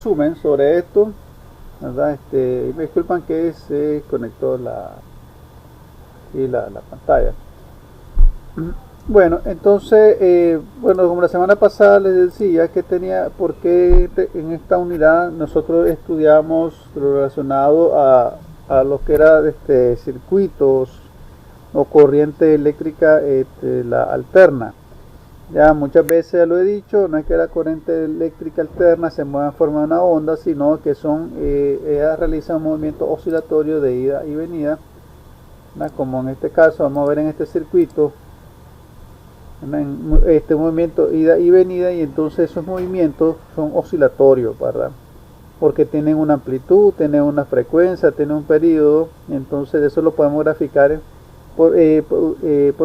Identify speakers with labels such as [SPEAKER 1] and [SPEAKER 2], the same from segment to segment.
[SPEAKER 1] Resumen sobre esto, ¿verdad? Me disculpan que se conectó la pantalla. Bueno, entonces, como la semana pasada les decía que tenía, porque en esta unidad nosotros estudiamos lo relacionado a lo que era circuitos o corriente eléctrica, la alterna. Ya muchas veces ya lo he dicho, no es que la corriente eléctrica alterna se mueva en forma de una onda, sino que ella realiza un movimiento oscilatorio de ida y venida, ¿verdad? Como en este caso vamos a ver en este circuito, en este movimiento ida y venida, y entonces esos movimientos son oscilatorios, ¿verdad? Porque tienen una amplitud, tienen una frecuencia, tienen un periodo, entonces eso lo podemos graficar por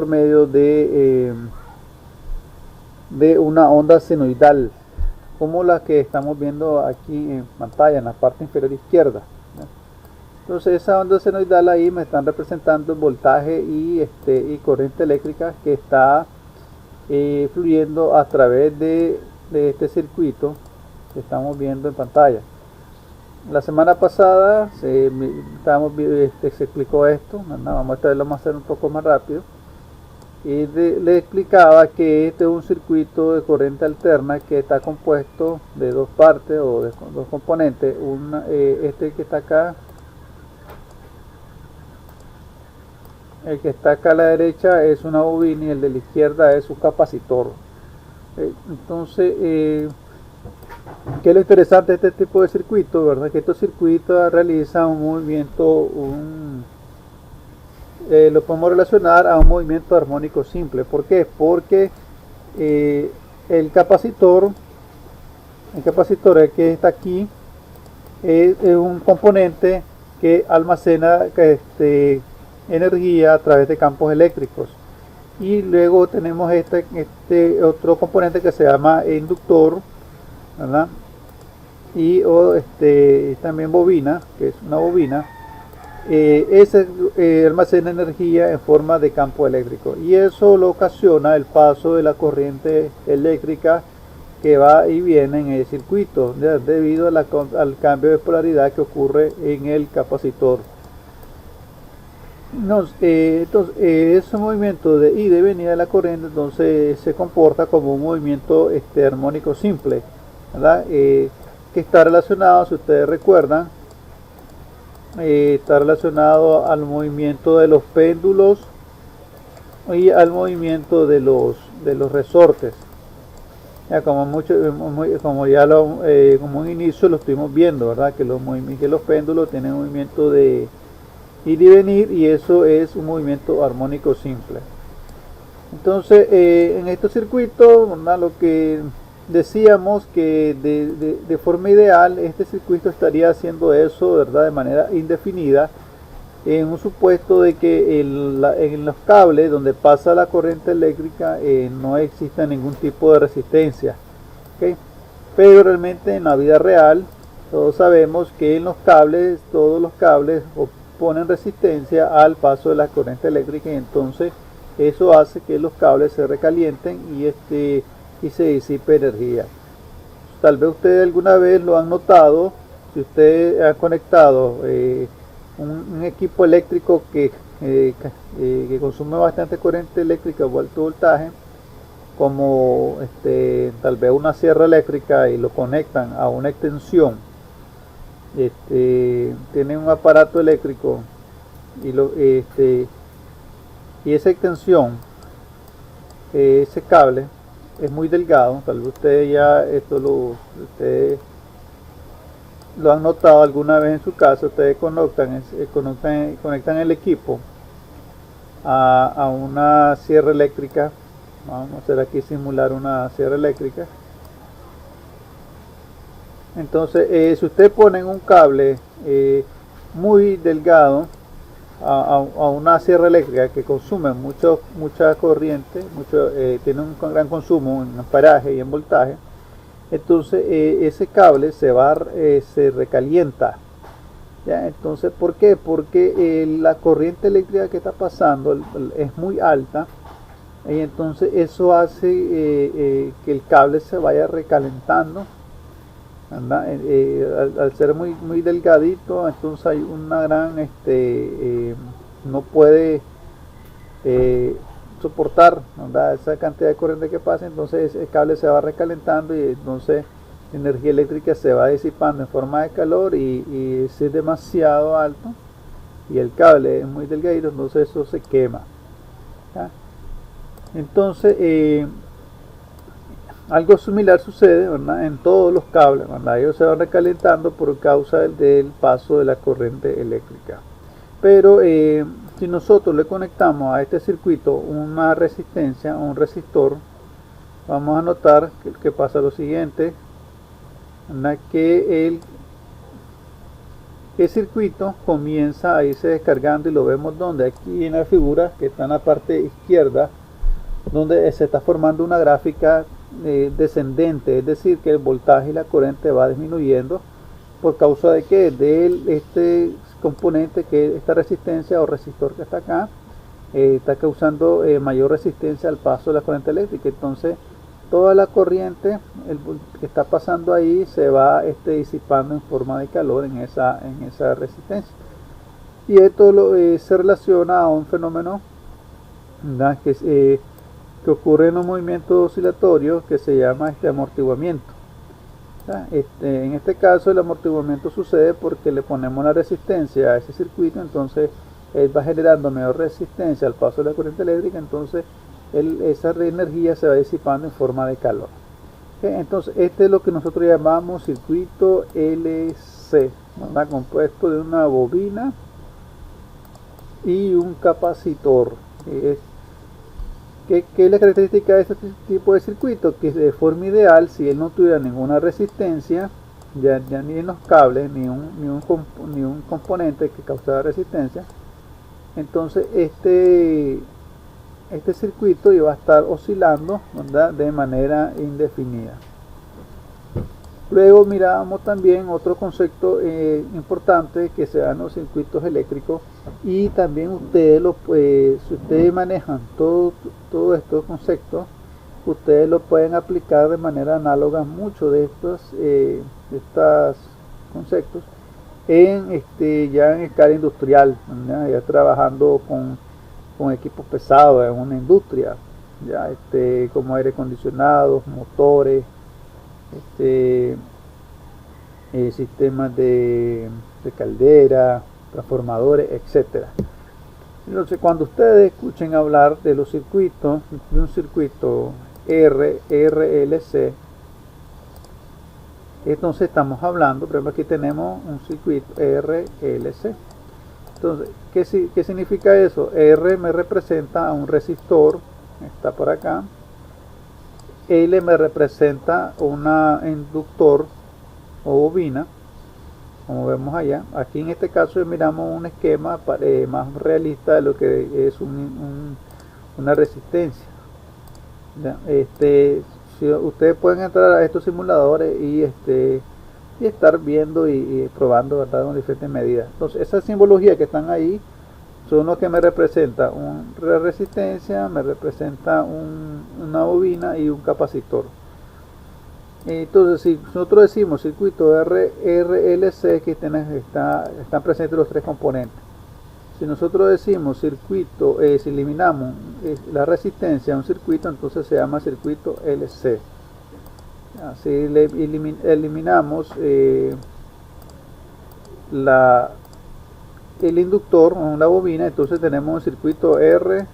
[SPEAKER 1] medio de una onda senoidal, como la que estamos viendo aquí en pantalla en la parte inferior izquierda. Entonces esa onda senoidal ahí me están representando el voltaje y corriente eléctrica que está fluyendo a través de este circuito que estamos viendo en pantalla. La semana pasada se explicó esto, vamos a hacer un poco más rápido. Y le explicaba que este es un circuito de corriente alterna que está compuesto de dos partes o de dos componentes. Este que está acá, el que está acá a la derecha es una bobina y el de la izquierda es un capacitor. Entonces, ¿qué es lo interesante de este tipo de circuito? ¿Verdad? Que estos circuitos realizan un movimiento, lo podemos relacionar a un movimiento armónico simple. ¿Por qué? Porque el capacitor que está aquí es un componente que almacena energía a través de campos eléctricos, y luego tenemos este otro componente que se llama inductor, ¿verdad? Y también bobina, que es una bobina. Ese almacena energía en forma de campo eléctrico, y eso lo ocasiona el paso de la corriente eléctrica que va y viene en el circuito debido al cambio de polaridad que ocurre en el capacitor. Entonces, ese movimiento de ida y venida de la corriente entonces se comporta como un movimiento armónico simple, ¿verdad? Que está relacionado, si ustedes recuerdan, está relacionado al movimiento de los péndulos y al movimiento de los resortes. Ya, como un inicio lo estuvimos viendo, ¿verdad? Que los péndulos tienen movimiento de ir y venir, y eso es un movimiento armónico simple. Entonces, en estos circuitos, ¿verdad? Lo que decíamos que de forma ideal este circuito estaría haciendo eso, ¿verdad? De manera indefinida, en un supuesto de que en los cables donde pasa la corriente eléctrica no exista ningún tipo de resistencia, ¿okay? Pero realmente en la vida real todos sabemos que todos los cables oponen resistencia al paso de la corriente eléctrica, y entonces eso hace que los cables se recalienten y se disipe energía. Tal vez ustedes alguna vez lo han notado, si ustedes han conectado un equipo eléctrico que consume bastante corriente eléctrica o alto voltaje, como tal vez una sierra eléctrica, y lo conectan a una extensión. Tienen un aparato eléctrico y esa extensión, ese cable es muy delgado. Tal vez ustedes ustedes lo han notado alguna vez en su casa. Ustedes conectan el equipo a una sierra eléctrica. Vamos a hacer aquí simular una sierra eléctrica. Entonces, si ustedes ponen un cable muy delgado a una sierra eléctrica que consume mucha corriente, tiene un gran consumo en amperaje y en voltaje, entonces ese cable se recalienta. ¿Ya? Entonces, ¿por qué? Porque la corriente eléctrica que está pasando es muy alta, y entonces eso hace que el cable se vaya recalentando ¿verdad? Al ser muy delgadito, entonces hay una gran, no puede soportar, ¿verdad?, esa cantidad de corriente que pasa, entonces el cable se va recalentando y entonces la energía eléctrica se va disipando en forma de calor y si es demasiado alto y el cable es muy delgadito, entonces eso se quema, ¿ya? Entonces algo similar sucede, ¿verdad?, en todos los cables, ¿verdad? Ellos se van recalentando por causa del paso de la corriente eléctrica. Pero si nosotros le conectamos a este circuito una resistencia, un resistor, vamos a notar que pasa lo siguiente, ¿verdad?, que el circuito comienza a irse descargando y lo vemos donde, aquí en la figura que está en la parte izquierda, donde se está formando una gráfica descendente, es decir, que el voltaje y la corriente va disminuyendo por causa de que este componente, que esta resistencia o resistor que está acá, está causando mayor resistencia al paso de la corriente eléctrica. Entonces toda la corriente que está pasando ahí se va disipando en forma de calor en esa resistencia, y esto se relaciona a un fenómeno, ¿verdad?, que ocurre en un movimiento oscilatorio que se llama amortiguamiento. En este caso el amortiguamiento sucede porque le ponemos la resistencia a ese circuito, entonces él va generando mayor resistencia al paso de la corriente eléctrica, entonces esa energía se va disipando en forma de calor. Entonces este es lo que nosotros llamamos circuito LC, ¿verdad?, compuesto de una bobina y un capacitor. ¿Qué es la característica de este tipo de circuito? Que de forma ideal, si él no tuviera ninguna resistencia, ya ni en los cables, ni un componente que causara resistencia, entonces este circuito iba a estar oscilando, ¿verdad?, de manera indefinida. Luego miramos también otro concepto importante que se da en los circuitos eléctricos, y también ustedes si ustedes manejan todos estos conceptos, ustedes lo pueden aplicar de manera análoga, muchos de estos conceptos ya en escala industrial, ¿verdad?, ya trabajando con equipos pesados en una industria, ya como aire acondicionados, motores, sistemas de caldera, transformadores, etcétera. Entonces, cuando ustedes escuchen hablar de los circuitos, de un circuito RLC, entonces estamos hablando, por ejemplo, aquí tenemos un circuito RLC. Entonces, ¿qué significa eso? R me representa a un resistor, está por acá. L me representa un inductor o bobina, como vemos allá. Aquí en este caso miramos un esquema más realista de lo que es una resistencia. ¿Ya? Si ustedes pueden entrar a estos simuladores y estar viendo y probando, ¿verdad?, con diferentes medidas. Entonces esa simbología que están ahí son los que me representa una resistencia, me representa una bobina y un capacitor. Entonces, si nosotros decimos circuito RLC, que están presentes los tres componentes. Si nosotros decimos circuito, si eliminamos la resistencia a un circuito, entonces se llama circuito LC. Si eliminamos el inductor o la bobina, entonces tenemos un circuito RC.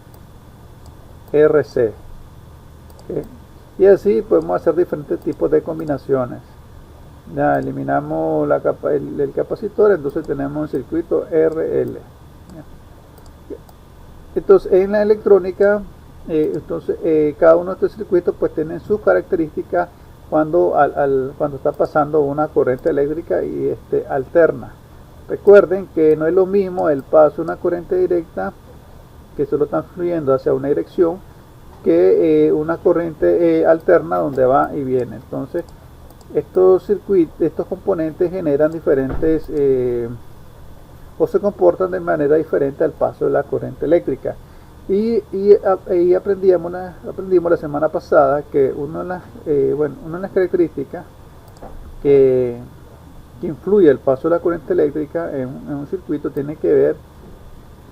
[SPEAKER 1] ¿Okay? Y así podemos hacer diferentes tipos de combinaciones. Ya eliminamos el capacitor, entonces tenemos un circuito RL. Entonces en la electrónica, cada uno de estos circuitos pues tienen sus características cuando está pasando una corriente eléctrica y alterna. Recuerden que no es lo mismo el paso de una corriente directa, que solo está fluyendo hacia una dirección, que una corriente alterna donde va y viene. Entonces estos componentes generan diferentes o se comportan de manera diferente al paso de la corriente eléctrica. Y aprendimos la semana pasada que una de las características que, que influye el paso de la corriente eléctrica en un circuito tiene que ver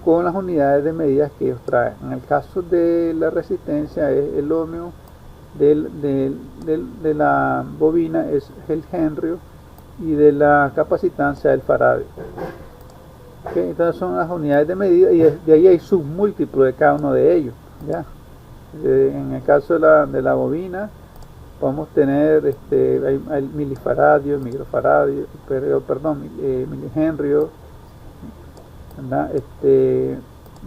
[SPEAKER 1] con las unidades de medidas que ellos traen. En el caso de la resistencia es el ohmio, de la bobina es el henry y de la capacitancia el faraday. Okay, entonces son las unidades de medida y de ahí hay submúltiplos de cada uno de ellos. ¿Ya? En el caso de la bobina podemos tener hay milifaradio, microfaradio, perdón, milihenrio, ¿verdad?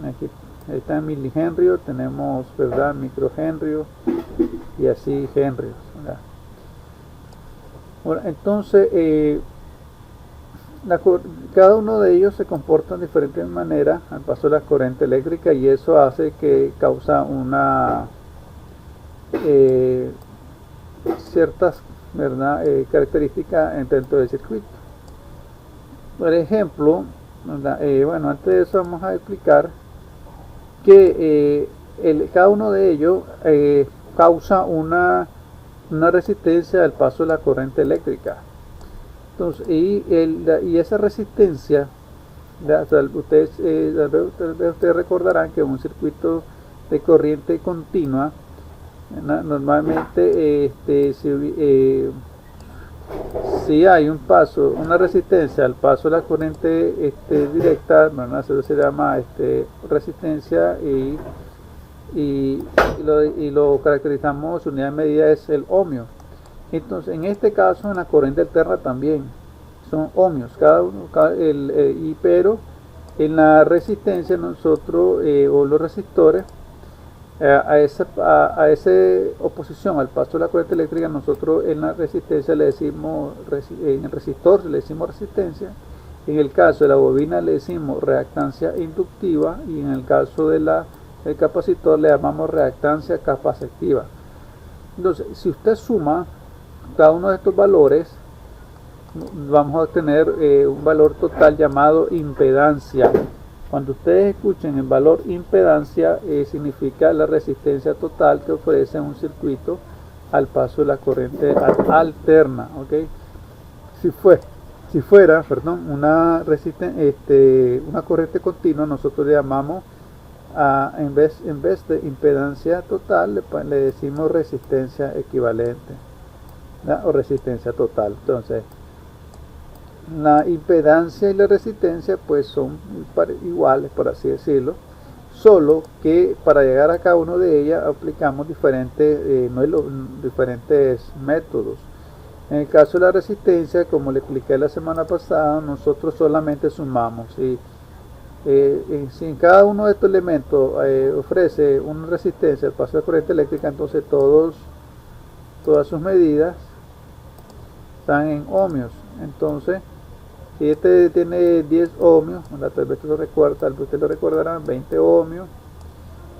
[SPEAKER 1] Aquí está en milihenrio, tenemos, ¿verdad?, microhenrio y así henrios, ¿verdad? Bueno, entonces cada uno de ellos se comporta de diferentes maneras al paso de la corriente eléctrica y eso hace que causa una ciertas, ¿verdad?, características dentro del circuito. Por ejemplo, bueno, antes de eso vamos a explicar que cada uno de ellos causa una resistencia al paso de la corriente eléctrica. Entonces, y esa resistencia, ustedes recordarán que un circuito de corriente continua, normalmente si hay una resistencia al paso de la corriente directa, ¿verdad?, eso se llama resistencia y lo caracterizamos, su unidad de medida es el ohmio. Entonces, en este caso, en la corriente alterna también son ohmios, pero en la resistencia nosotros, o los resistores, a esa oposición al paso de la corriente eléctrica, nosotros en la resistencia le decimos, en el resistor le decimos resistencia, en el caso de la bobina le decimos reactancia inductiva y en el caso del capacitor le llamamos reactancia capacitiva. Entonces, si usted suma cada uno de estos valores, vamos a obtener un valor total llamado impedancia. Cuando ustedes escuchen el valor impedancia, significa la resistencia total que ofrece un circuito al paso de la corriente alterna. ¿Okay? Si fuera una corriente continua, nosotros le llamamos en vez de impedancia total le decimos resistencia equivalente, ¿no?, o resistencia total. Entonces, la impedancia y la resistencia pues son iguales, por así decirlo, solo que para llegar a cada uno de ellas aplicamos diferentes métodos. En el caso de la resistencia, como le expliqué la semana pasada, nosotros solamente sumamos. Si en cada uno de estos elementos ofrece una resistencia al paso de corriente eléctrica, entonces todas sus medidas están en ohmios. Entonces, si este tiene 10 ohmios, tal vez usted lo recordarán, 20 ohmios,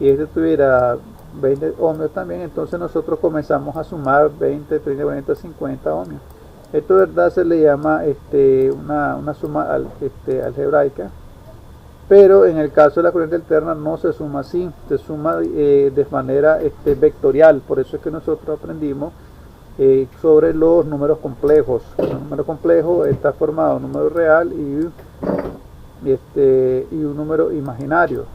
[SPEAKER 1] y este tuviera 20 ohmios también, entonces nosotros comenzamos a sumar 20, 30, 40, 50 ohmios. Esto, verdad, se le llama una suma algebraica, pero en el caso de la corriente alterna no se suma así, se suma de manera vectorial. Por eso es que nosotros aprendimos sobre los números complejos. El número complejo está formado de un número real y un número imaginario.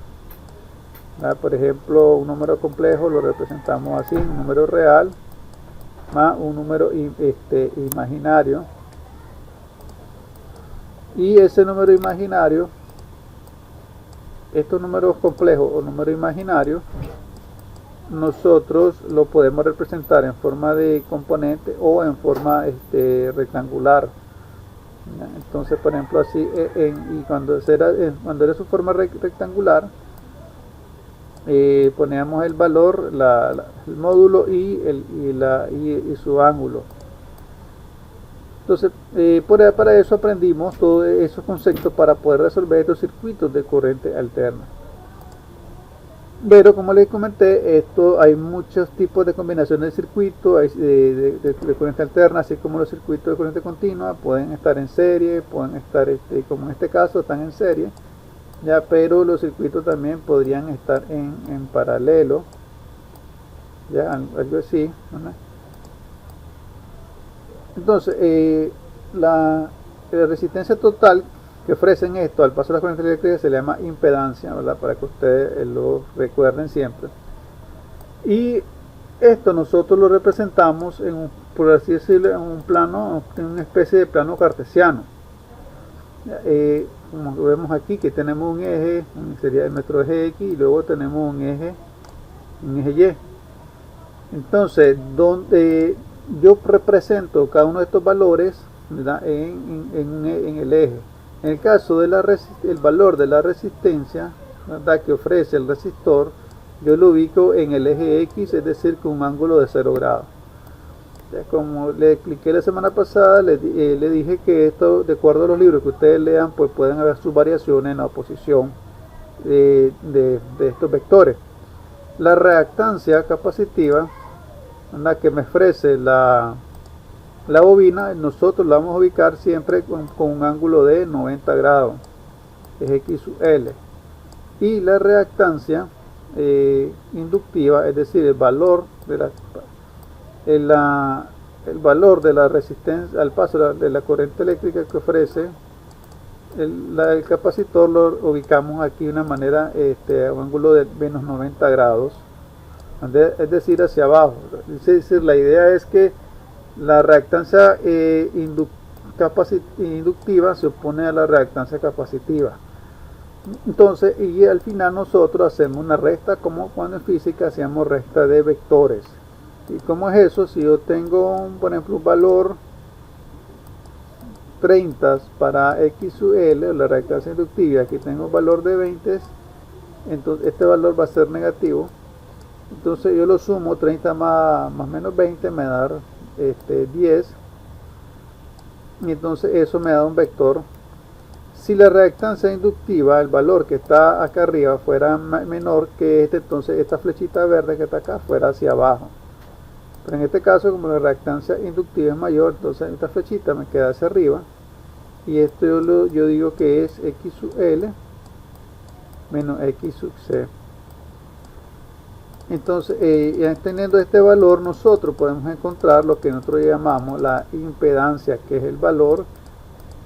[SPEAKER 1] Por ejemplo, un número complejo lo representamos así: un número real más un número imaginario, y ese número imaginario, estos números complejos o números imaginarios, nosotros lo podemos representar en forma de componente o en forma rectangular. Entonces, por ejemplo, así, y cuando era su forma rectangular, poníamos el valor, el módulo y su ángulo. Entonces, para eso aprendimos todos esos conceptos para poder resolver estos circuitos de corriente alterna. Pero, como les comenté, hay muchos tipos de combinaciones de circuitos de corriente alterna, así como los circuitos de corriente continua. Pueden estar en serie, pueden estar, como en este caso, están en serie, ya, pero los circuitos también podrían estar en paralelo, ya, algo así, ¿no? Entonces, la resistencia total que ofrecen esto al paso de la corriente eléctrica se le llama impedancia, ¿verdad? Para que ustedes lo recuerden siempre. Y esto nosotros lo representamos en un, por así decirlo, en un plano, en una especie de plano cartesiano. Como vemos aquí, que tenemos un eje, sería nuestro eje X, y luego tenemos un eje Y. Entonces, donde yo represento cada uno de estos valores, ¿verdad? En el eje. En el caso del valor de la resistencia, ¿verdad? Que ofrece el resistor, yo lo ubico en el eje X, es decir, con un ángulo de 0 grados. Como le expliqué la semana pasada, le dije que esto, de acuerdo a los libros que ustedes lean, pues pueden haber sus variaciones en la oposición de estos vectores. La reactancia capacitiva, ¿verdad? Que me ofrece la bobina, nosotros la vamos a ubicar siempre con un ángulo de 90 grados, es X sub L. Y la reactancia inductiva, es decir, el valor de la resistencia al paso de la corriente eléctrica que ofrece el capacitor, lo ubicamos aquí de una manera a un ángulo de menos 90 grados, es decir, hacia abajo. Es decir, la idea es que la reactancia inductiva se opone a la reactancia capacitiva. Entonces, y al final nosotros hacemos una recta, como cuando en física hacíamos recta de vectores. ¿Y cómo es eso? Si yo tengo, por ejemplo, un valor 30 para X sub L, la reactancia inductiva, aquí tengo un valor de 20, entonces este valor va a ser negativo. Entonces yo lo sumo, 30 más menos 20 me da 10, y entonces eso me da un vector. Si la reactancia inductiva, el valor que está acá arriba, fuera menor que entonces esta flechita verde que está acá fuera hacia abajo. Pero en este caso, como la reactancia inductiva es mayor, entonces esta flechita me queda hacia arriba, y esto yo digo que es X sub L menos X sub C. Entonces, teniendo este valor, nosotros podemos encontrar lo que nosotros llamamos la impedancia, que es el valor.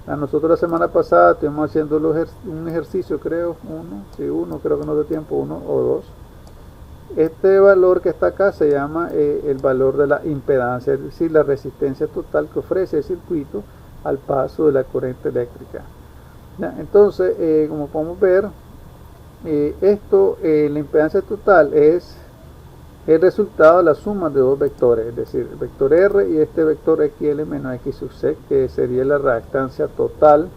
[SPEAKER 1] A nosotros la semana pasada estuvimos haciendo un ejercicio, creo, uno, creo que no de tiempo, 1 o 2. Este valor que está acá se llama el valor de la impedancia, es decir, la resistencia total que ofrece el circuito al paso de la corriente eléctrica. ¿Ya? Entonces, como podemos ver, la impedancia total es el resultado de la suma de dos vectores, es decir, el vector R y este vector XL menos X sub C, que sería la reactancia total,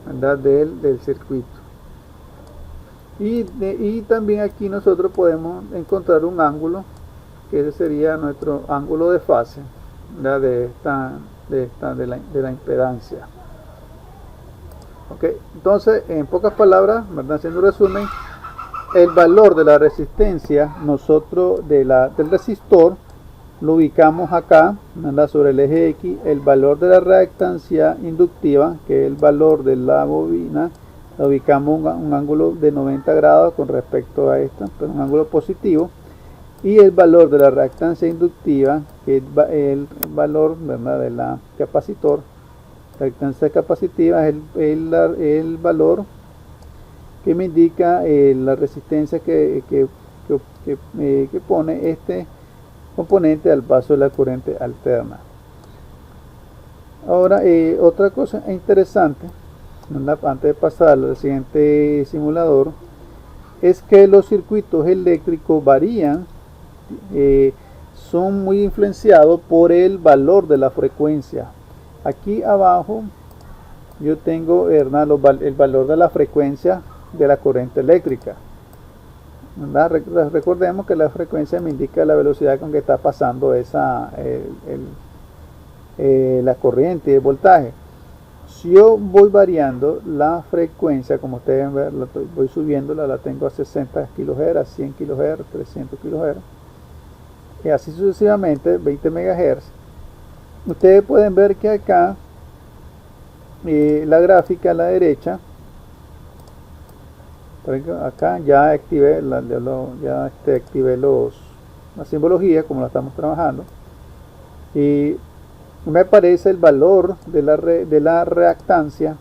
[SPEAKER 1] ¿verdad? del circuito. Y también aquí nosotros podemos encontrar un ángulo, que ese sería nuestro ángulo de fase, ¿verdad? de la impedancia. Okay. Entonces, en pocas palabras, ¿verdad? Haciendo un resumen, el valor de la resistencia nosotros del resistor lo ubicamos acá, ¿verdad? Sobre el eje X. El valor de la reactancia inductiva, que es el valor de la bobina, lo ubicamos un ángulo de 90 grados con respecto a esta, pero un ángulo positivo. Y el valor de la reactancia inductiva, que es el valor, ¿verdad? de la capacitor, la reactancia capacitiva es el valor que me indica la resistencia que pone este componente al paso de la corriente alterna. Ahora, otra cosa interesante, antes de pasar al siguiente simulador, es que los circuitos eléctricos varían, son muy influenciados por el valor de la frecuencia. Aquí abajo yo tengo, ¿verdad? el valor de la frecuencia de la corriente eléctrica, ¿verdad? Recordemos que la frecuencia me indica la velocidad con que está pasando la corriente y el voltaje. Si yo voy variando la frecuencia, como ustedes ven, voy subiéndola, la tengo a 60 kHz, a 100 kHz, 300 kHz, y así sucesivamente, 20 MHz. Ustedes pueden ver que acá la gráfica a la derecha, acá ya activé la simbología como la estamos trabajando, y me aparece el valor de la reactancia,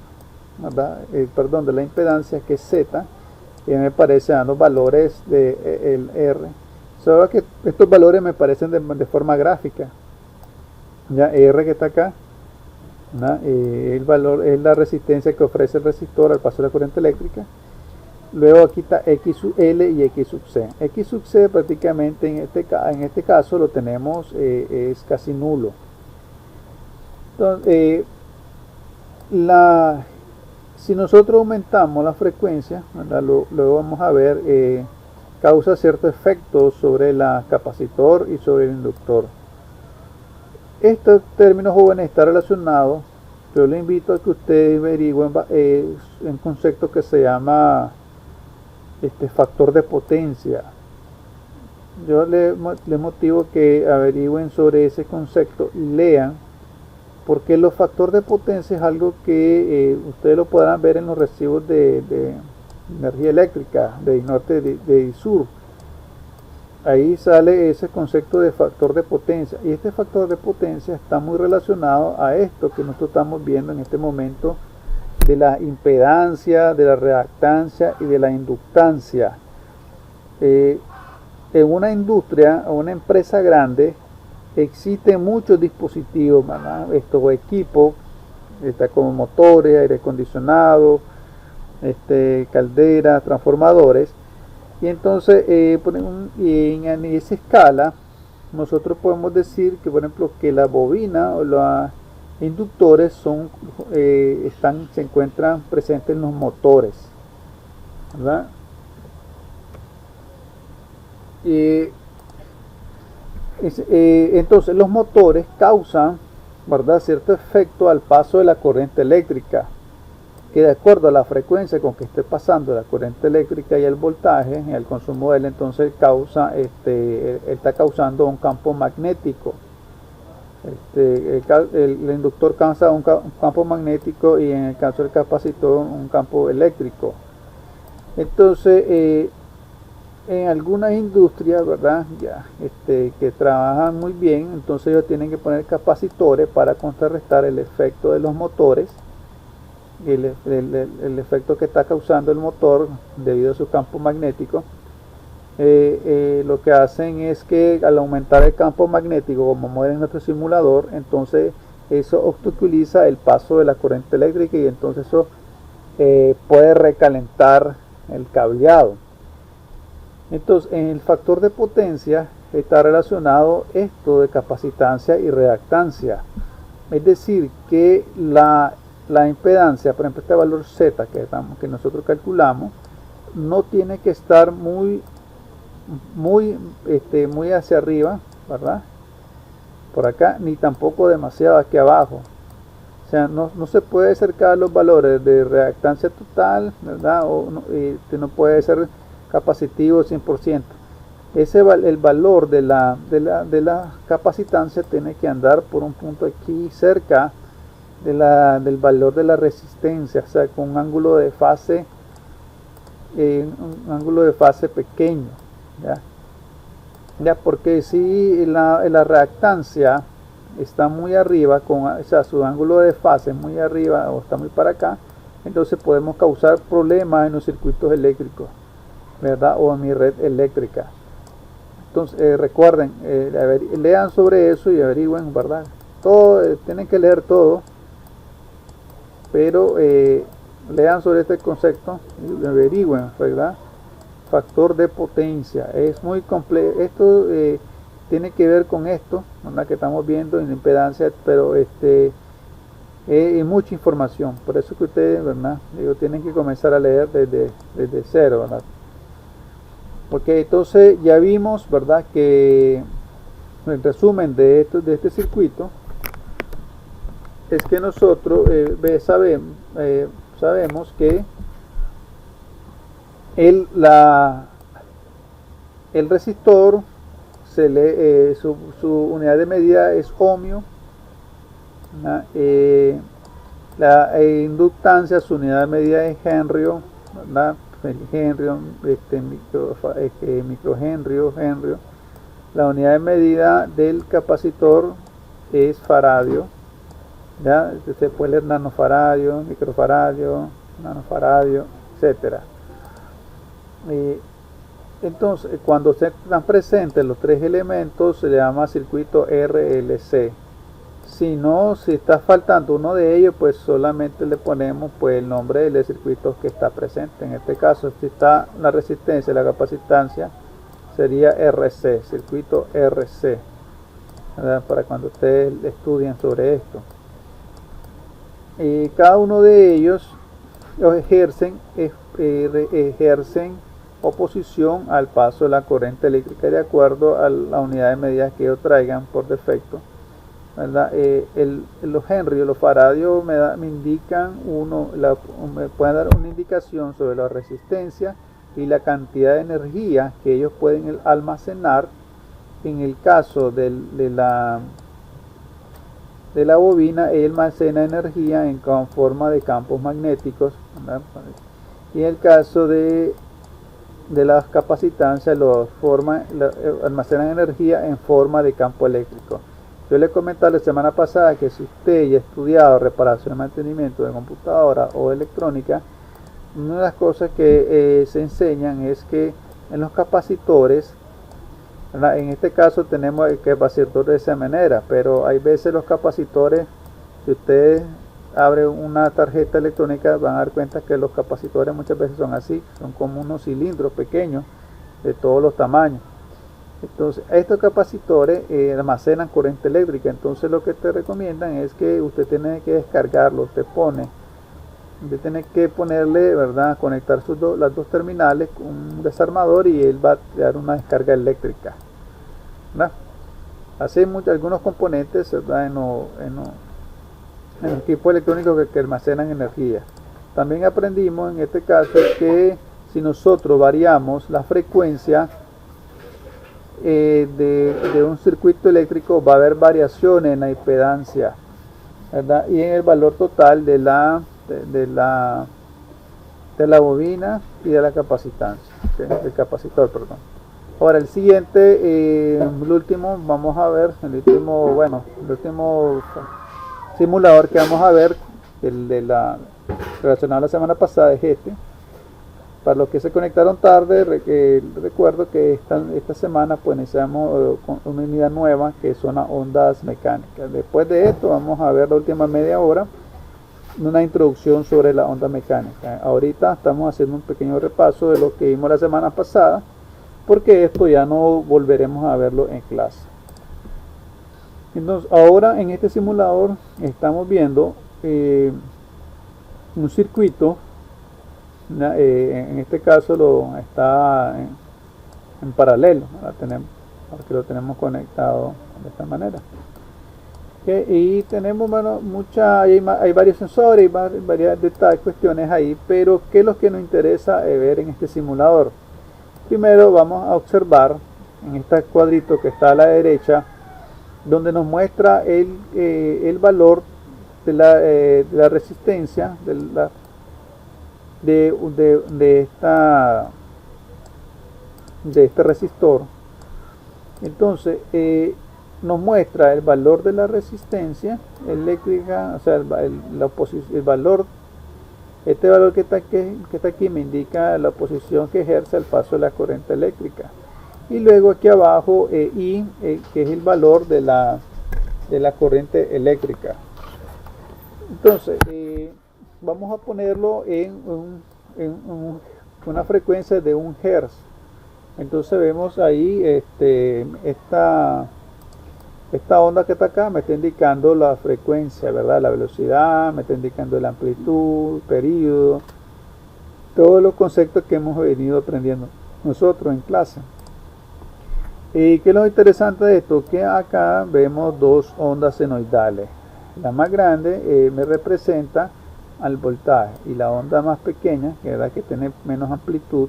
[SPEAKER 1] ¿verdad? Perdón, de la impedancia, que es Z, y me aparecen los valores de el R. Solo que estos valores me aparecen de forma gráfica. Ya R, que está acá, el valor es la resistencia que ofrece el resistor al paso de la corriente eléctrica. Luego aquí está X sub L y X sub C. X sub C prácticamente en este caso lo tenemos, es casi nulo. Entonces, si nosotros aumentamos la frecuencia, luego vamos a ver, causa cierto efecto sobre el capacitor y sobre el inductor. Estos términos jóvenes están relacionados. Yo le invito a que ustedes averigüen un concepto que se llama factor de potencia. Yo les motivo que averigüen sobre ese concepto y lean, porque los factores de potencia es algo que ustedes lo podrán ver en los recibos de energía eléctrica de norte, de sur. Ahí sale ese concepto de factor de potencia, y este factor de potencia está muy relacionado a esto que nosotros estamos viendo en este momento, de la impedancia, de la reactancia y de la inductancia. En una industria o una empresa grande existen muchos dispositivos, estos equipos, como motores, aire acondicionado, calderas, transformadores. Y entonces, en esa escala, nosotros podemos decir que, por ejemplo, que la bobina o los inductores se encuentran presentes en los motores, ¿verdad? Entonces, los motores causan, ¿verdad?, cierto efecto al paso de la corriente eléctrica, que de acuerdo a la frecuencia con que esté pasando la corriente eléctrica y el voltaje y el consumo de él, entonces está causando un campo magnético. El inductor causa un campo magnético, y en el caso del capacitor un campo eléctrico. Entonces, en algunas industrias, ¿verdad?, que trabajan muy bien, entonces ellos tienen que poner capacitores para contrarrestar el efecto de los motores, el efecto que está causando el motor debido a su campo magnético. Lo que hacen es que al aumentar el campo magnético, como muestra en nuestro simulador, entonces eso obstaculiza el paso de la corriente eléctrica, y entonces eso puede recalentar el cableado. Entonces, en el factor de potencia está relacionado esto de capacitancia y reactancia, es decir, que la impedancia, por ejemplo, este valor Z que nosotros calculamos, no tiene que estar muy hacia arriba, ¿verdad?, por acá, ni tampoco demasiado aquí abajo. O sea, no se puede acercar a los valores de reactancia total, ¿verdad?, o no puede ser capacitivo 100%. El valor de la capacitancia tiene que andar por un punto aquí cerca del valor de la resistencia, o sea, con un ángulo de fase pequeño, ¿ya? Porque si la reactancia está muy arriba, o sea, su ángulo de fase muy arriba o está muy para acá, entonces podemos causar problemas en los circuitos eléctricos, ¿verdad?, o en mi red eléctrica. Entonces, recuerden, lean sobre eso y averigüen, ¿verdad? Todo, tienen que leer todo, pero lean sobre este concepto y averigüen, ¿verdad? Factor de potencia, es muy complejo. Esto tiene que ver con esto, ¿verdad?, que estamos viendo en la impedancia, pero hay mucha información, por eso que ustedes, ¿verdad?, tienen que comenzar a leer desde cero, ¿verdad? Porque entonces ya vimos, ¿verdad?, que el resumen de este circuito es que nosotros sabemos que el resistor su unidad de medida es ohmio, la inductancia, su unidad de medida es henrio, ¿verdad?, microhenrio. La unidad de medida del capacitor es faradio, ya se puede leer nanofaradio, microfaradio, nanofaradio, etcétera. Entonces, cuando se están presentes los tres elementos, se le llama circuito RLC. Si está faltando uno de ellos, pues solamente le ponemos pues el nombre del circuito que está presente. En este caso, si está la resistencia y la capacitancia, sería RC, circuito RC, ¿verdad? Para cuando ustedes estudien sobre esto. Y cada uno de ellos ejercen oposición al paso de la corriente eléctrica de acuerdo a la unidad de medida que ellos traigan por defecto, ¿verdad? Los Henry o los faradios me indican me pueden dar una indicación sobre la resistencia y la cantidad de energía que ellos pueden almacenar. En el caso de la bobina, ella almacena energía en forma de campos magnéticos, ¿verdad? Y en el caso de las capacitancias, almacenan energía en forma de campo eléctrico. Yo les comenté la semana pasada que si usted ya ha estudiado reparación y mantenimiento de computadora o electrónica, una de las cosas que se enseñan es que en los capacitores, ¿verdad? En este caso tenemos el capacitor de esa manera, pero hay veces los capacitores, si ustedes abren una tarjeta electrónica, van a dar cuenta que los capacitores muchas veces son así, son como unos cilindros pequeños de todos los tamaños. Entonces estos capacitores almacenan corriente eléctrica. Entonces lo que te recomiendan es que usted tiene que descargarlo. Usted tiene que ponerle, ¿verdad?, conectar las dos terminales con un desarmador y él va a dar una descarga eléctrica, ¿verdad? Así algunos componentes, ¿verdad?, en el equipo electrónico que almacenan energía. También aprendimos en este caso que si nosotros variamos la frecuencia de un circuito eléctrico, va a haber variaciones en la impedancia, ¿verdad?, y en el valor total de la bobina y de la capacitancia, del capacitor, perdón. Ahora el siguiente, el último, vamos a ver, el último simulador que vamos a ver, el relacionado a la semana pasada, es este. Para los que se conectaron tarde, recuerdo que esta semana pues iniciamos con una unidad nueva que son las ondas mecánicas. Después de esto vamos a ver la última media hora, una introducción sobre la onda mecánica. Ahorita estamos haciendo un pequeño repaso de lo que vimos la semana pasada, porque esto ya no volveremos a verlo en clase. Entonces ahora en este simulador estamos viendo un circuito. En este caso está en paralelo, porque lo tenemos conectado de esta manera. Y tenemos, bueno, hay varios sensores y varias cuestiones ahí, pero ¿qué es lo que nos interesa ver en este simulador? Primero vamos a observar en este cuadrito que está a la derecha, donde nos muestra el valor de la resistencia de este resistor. Entonces nos muestra el valor de la resistencia eléctrica, o sea, el valor, este valor que está aquí me indica la oposición que ejerce al paso de la corriente eléctrica. Y luego aquí abajo I, que es el valor de la corriente eléctrica. Entonces vamos a ponerlo en una frecuencia de 1 Hz. Entonces vemos ahí esta onda que está acá me está indicando la frecuencia, ¿verdad?, la velocidad, me está indicando la amplitud, periodo, todos los conceptos que hemos venido aprendiendo nosotros en clase. ¿Y qué es lo interesante de esto? Que acá vemos dos ondas senoidales. La más grande me representa al voltaje, y la onda más pequeña, que es la que tiene menos amplitud,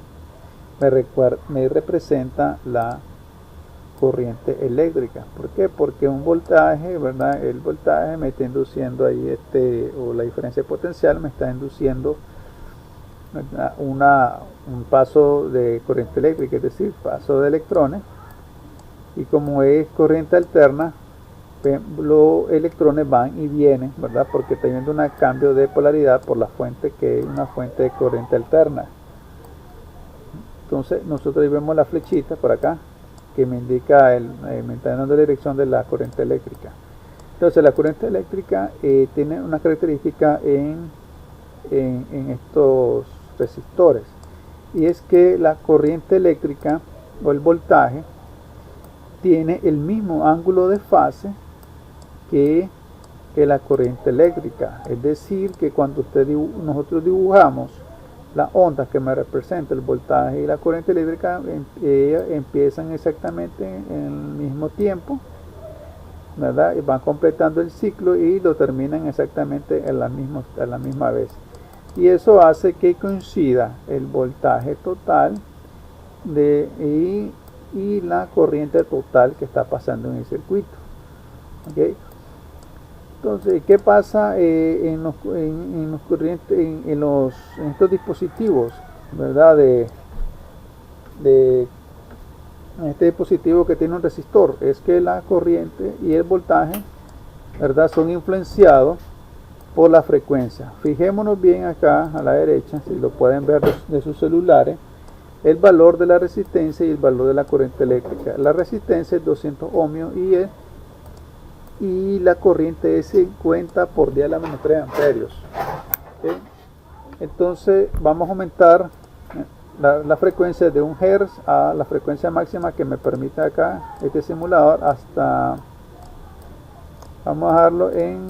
[SPEAKER 1] me representa la corriente eléctrica. ¿Por qué? Porque un voltaje, ¿verdad?, el voltaje me está induciendo ahí o la diferencia potencial me está induciendo, ¿verdad?, un paso de corriente eléctrica, es decir, paso de electrones, y como es corriente alterna, los electrones van y vienen, ¿verdad? Porque está viendo un cambio de polaridad por la fuente, que es una fuente de corriente alterna. Entonces nosotros ahí vemos la flechita por acá que me indica me está dando la dirección de la corriente eléctrica. Entonces la corriente eléctrica tiene una característica en estos resistores, y es que la corriente eléctrica o el voltaje tiene el mismo ángulo de fase que la corriente eléctrica. Es decir, que cuando nosotros dibujamos las ondas que me representan el voltaje y la corriente eléctrica, ellas empiezan exactamente en el mismo tiempo, ¿verdad? Y van completando el ciclo y lo terminan exactamente a la misma vez. Y eso hace que coincida el voltaje total y la corriente total que está pasando en el circuito. ¿Okay? Entonces, ¿qué pasa en estos dispositivos, ¿verdad? En este dispositivo que tiene un resistor, es que la corriente y el voltaje, ¿verdad?, son influenciados por la frecuencia. Fijémonos bien acá a la derecha, si lo pueden ver de sus celulares, el valor de la resistencia y el valor de la corriente eléctrica. La resistencia es 200 ohmios y la corriente es 50 por 10 a la menos 3 amperios. ¿Okay? Entonces vamos a aumentar la frecuencia de 1 Hz a la frecuencia máxima que me permite acá este simulador, hasta, vamos a dejarlo en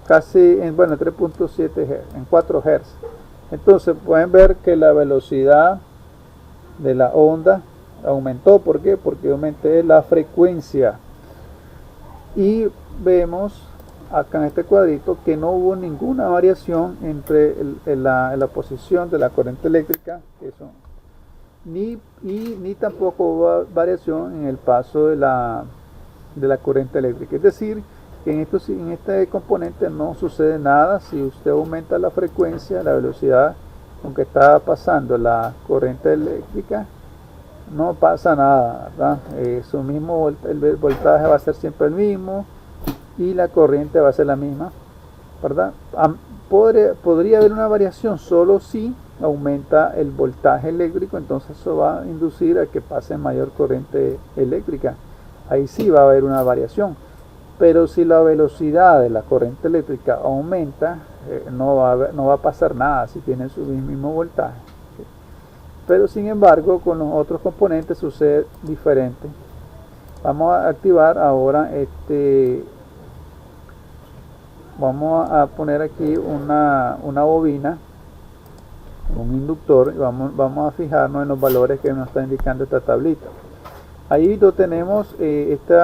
[SPEAKER 1] casi, bueno, 3.7 Hz, en 4 Hz. Entonces pueden ver que la velocidad de la onda aumentó. ¿Por qué? Porque aumenté la frecuencia. Y vemos acá en este cuadrito que no hubo ninguna variación entre la posición de la corriente eléctrica, ni tampoco hubo variación en el paso de la corriente eléctrica. Es decir, que en este componente no sucede nada. Si usted aumenta la frecuencia, la velocidad con que está pasando la corriente eléctrica, no pasa nada, ¿verdad? El voltaje va a ser siempre el mismo y la corriente va a ser la misma, ¿verdad? Podría haber una variación solo si aumenta el voltaje eléctrico, entonces eso va a inducir a que pase mayor corriente eléctrica. Ahí sí va a haber una variación. Pero si la velocidad de la corriente eléctrica aumenta, no va a pasar nada si tiene su mismo voltaje. Pero sin embargo, con los otros componentes sucede diferente. Vamos a activar ahora vamos a poner aquí una bobina, un inductor, y vamos a fijarnos en los valores que nos está indicando esta tablita. Ahí lo tenemos, este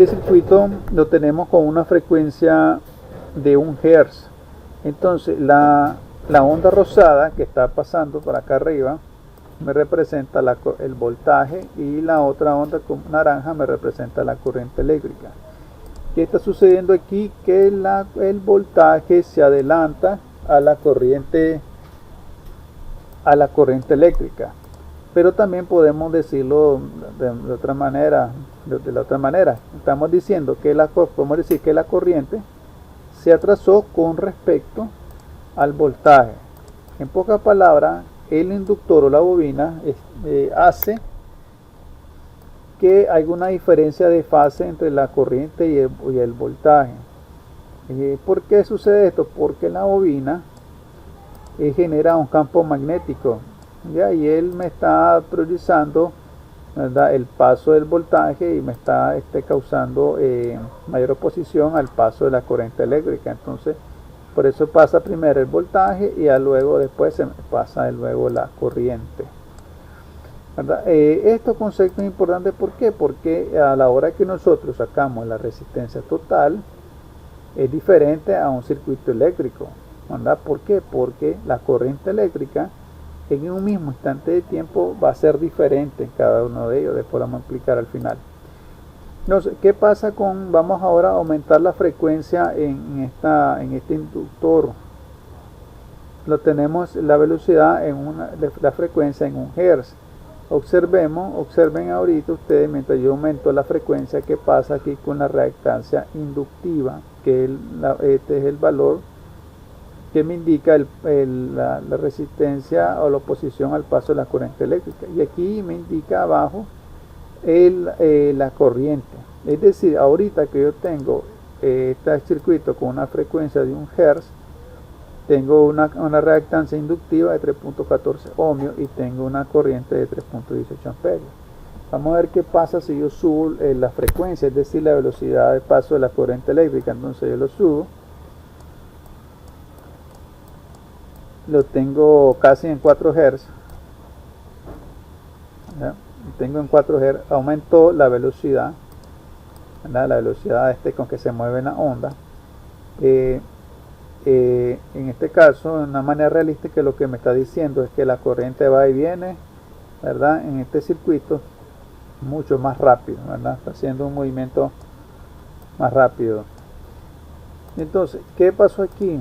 [SPEAKER 1] circuito lo tenemos con una frecuencia de 1 Hz. Entonces la onda rosada que está pasando por acá arriba me representa el voltaje, y la otra onda naranja me representa la corriente eléctrica. ¿Qué está sucediendo aquí? Que el voltaje se adelanta a la corriente eléctrica. Pero también podemos decirlo de otra manera, de la otra manera. Estamos diciendo que podemos decir que la corriente se atrasó con respecto al voltaje. En pocas palabras, el inductor o la bobina hace que hay una diferencia de fase entre la corriente y el voltaje. ¿Por qué sucede esto? Porque la bobina genera un campo magnético, ¿ya? Y él me está priorizando, ¿verdad?, el paso del voltaje, y me está causando mayor oposición al paso de la corriente eléctrica. Entonces, por eso pasa primero el voltaje y luego después se pasa luego la corriente, ¿verdad? Estos conceptos es importante. ¿Por qué? Porque a la hora que nosotros sacamos la resistencia total es diferente a un circuito eléctrico, ¿verdad? ¿Por qué? Porque la corriente eléctrica en un mismo instante de tiempo va a ser diferente en cada uno de ellos. Después lo vamos a explicar al final. Entonces, ¿qué pasa vamos ahora a aumentar la frecuencia en este inductor? Lo tenemos la velocidad la frecuencia en 1 Hz. observen ahorita ustedes, mientras yo aumento la frecuencia, que pasa aquí con la reactancia inductiva, que este es el valor que me indica la resistencia o la oposición al paso de la corriente eléctrica. Y aquí me indica abajo la corriente. Es decir, ahorita que yo tengo este circuito con una frecuencia de 1 Hz, tengo una reactancia inductiva de 3.14 ohmios y tengo una corriente de 3.18 amperios. Vamos a ver qué pasa si yo subo la frecuencia, es decir, la velocidad de paso de la corriente eléctrica. Entonces yo lo subo, lo tengo casi en 4 Hz, ¿ya? Tengo en 4 Hz, aumentó la velocidad, ¿verdad? La velocidad con que se mueve la onda. En este caso, de una manera realística, lo que me está diciendo es que la corriente va y viene, ¿verdad? En este circuito mucho más rápido, ¿verdad? Está haciendo un movimiento más rápido. Entonces, ¿qué pasó aquí?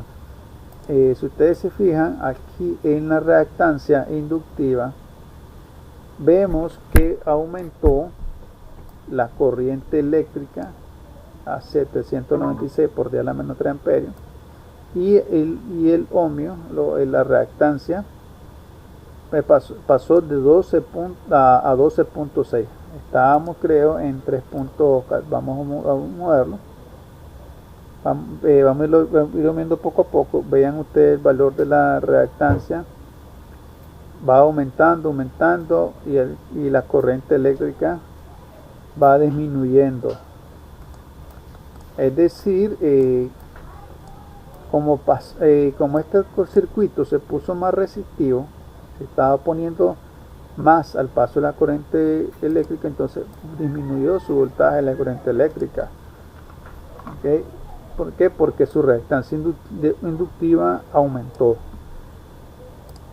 [SPEAKER 1] Si ustedes se fijan, aquí en la reactancia inductiva vemos que aumentó la corriente eléctrica a 796 por 10 a la menos 3 amperios. Y el ohmio, la reactancia, pasó de 12 a 12.6. Estábamos, creo, en 3. Vamos a moverlo. Vamos a irlo viendo poco a poco. Vean ustedes el valor de la reactancia. Va aumentando y la corriente eléctrica va disminuyendo. Es decir, como este circuito se puso más resistivo, se estaba poniendo más al paso de la corriente eléctrica, entonces disminuyó su voltaje de la corriente eléctrica. ¿Okay? ¿Por qué? Porque su reactancia inductiva aumentó.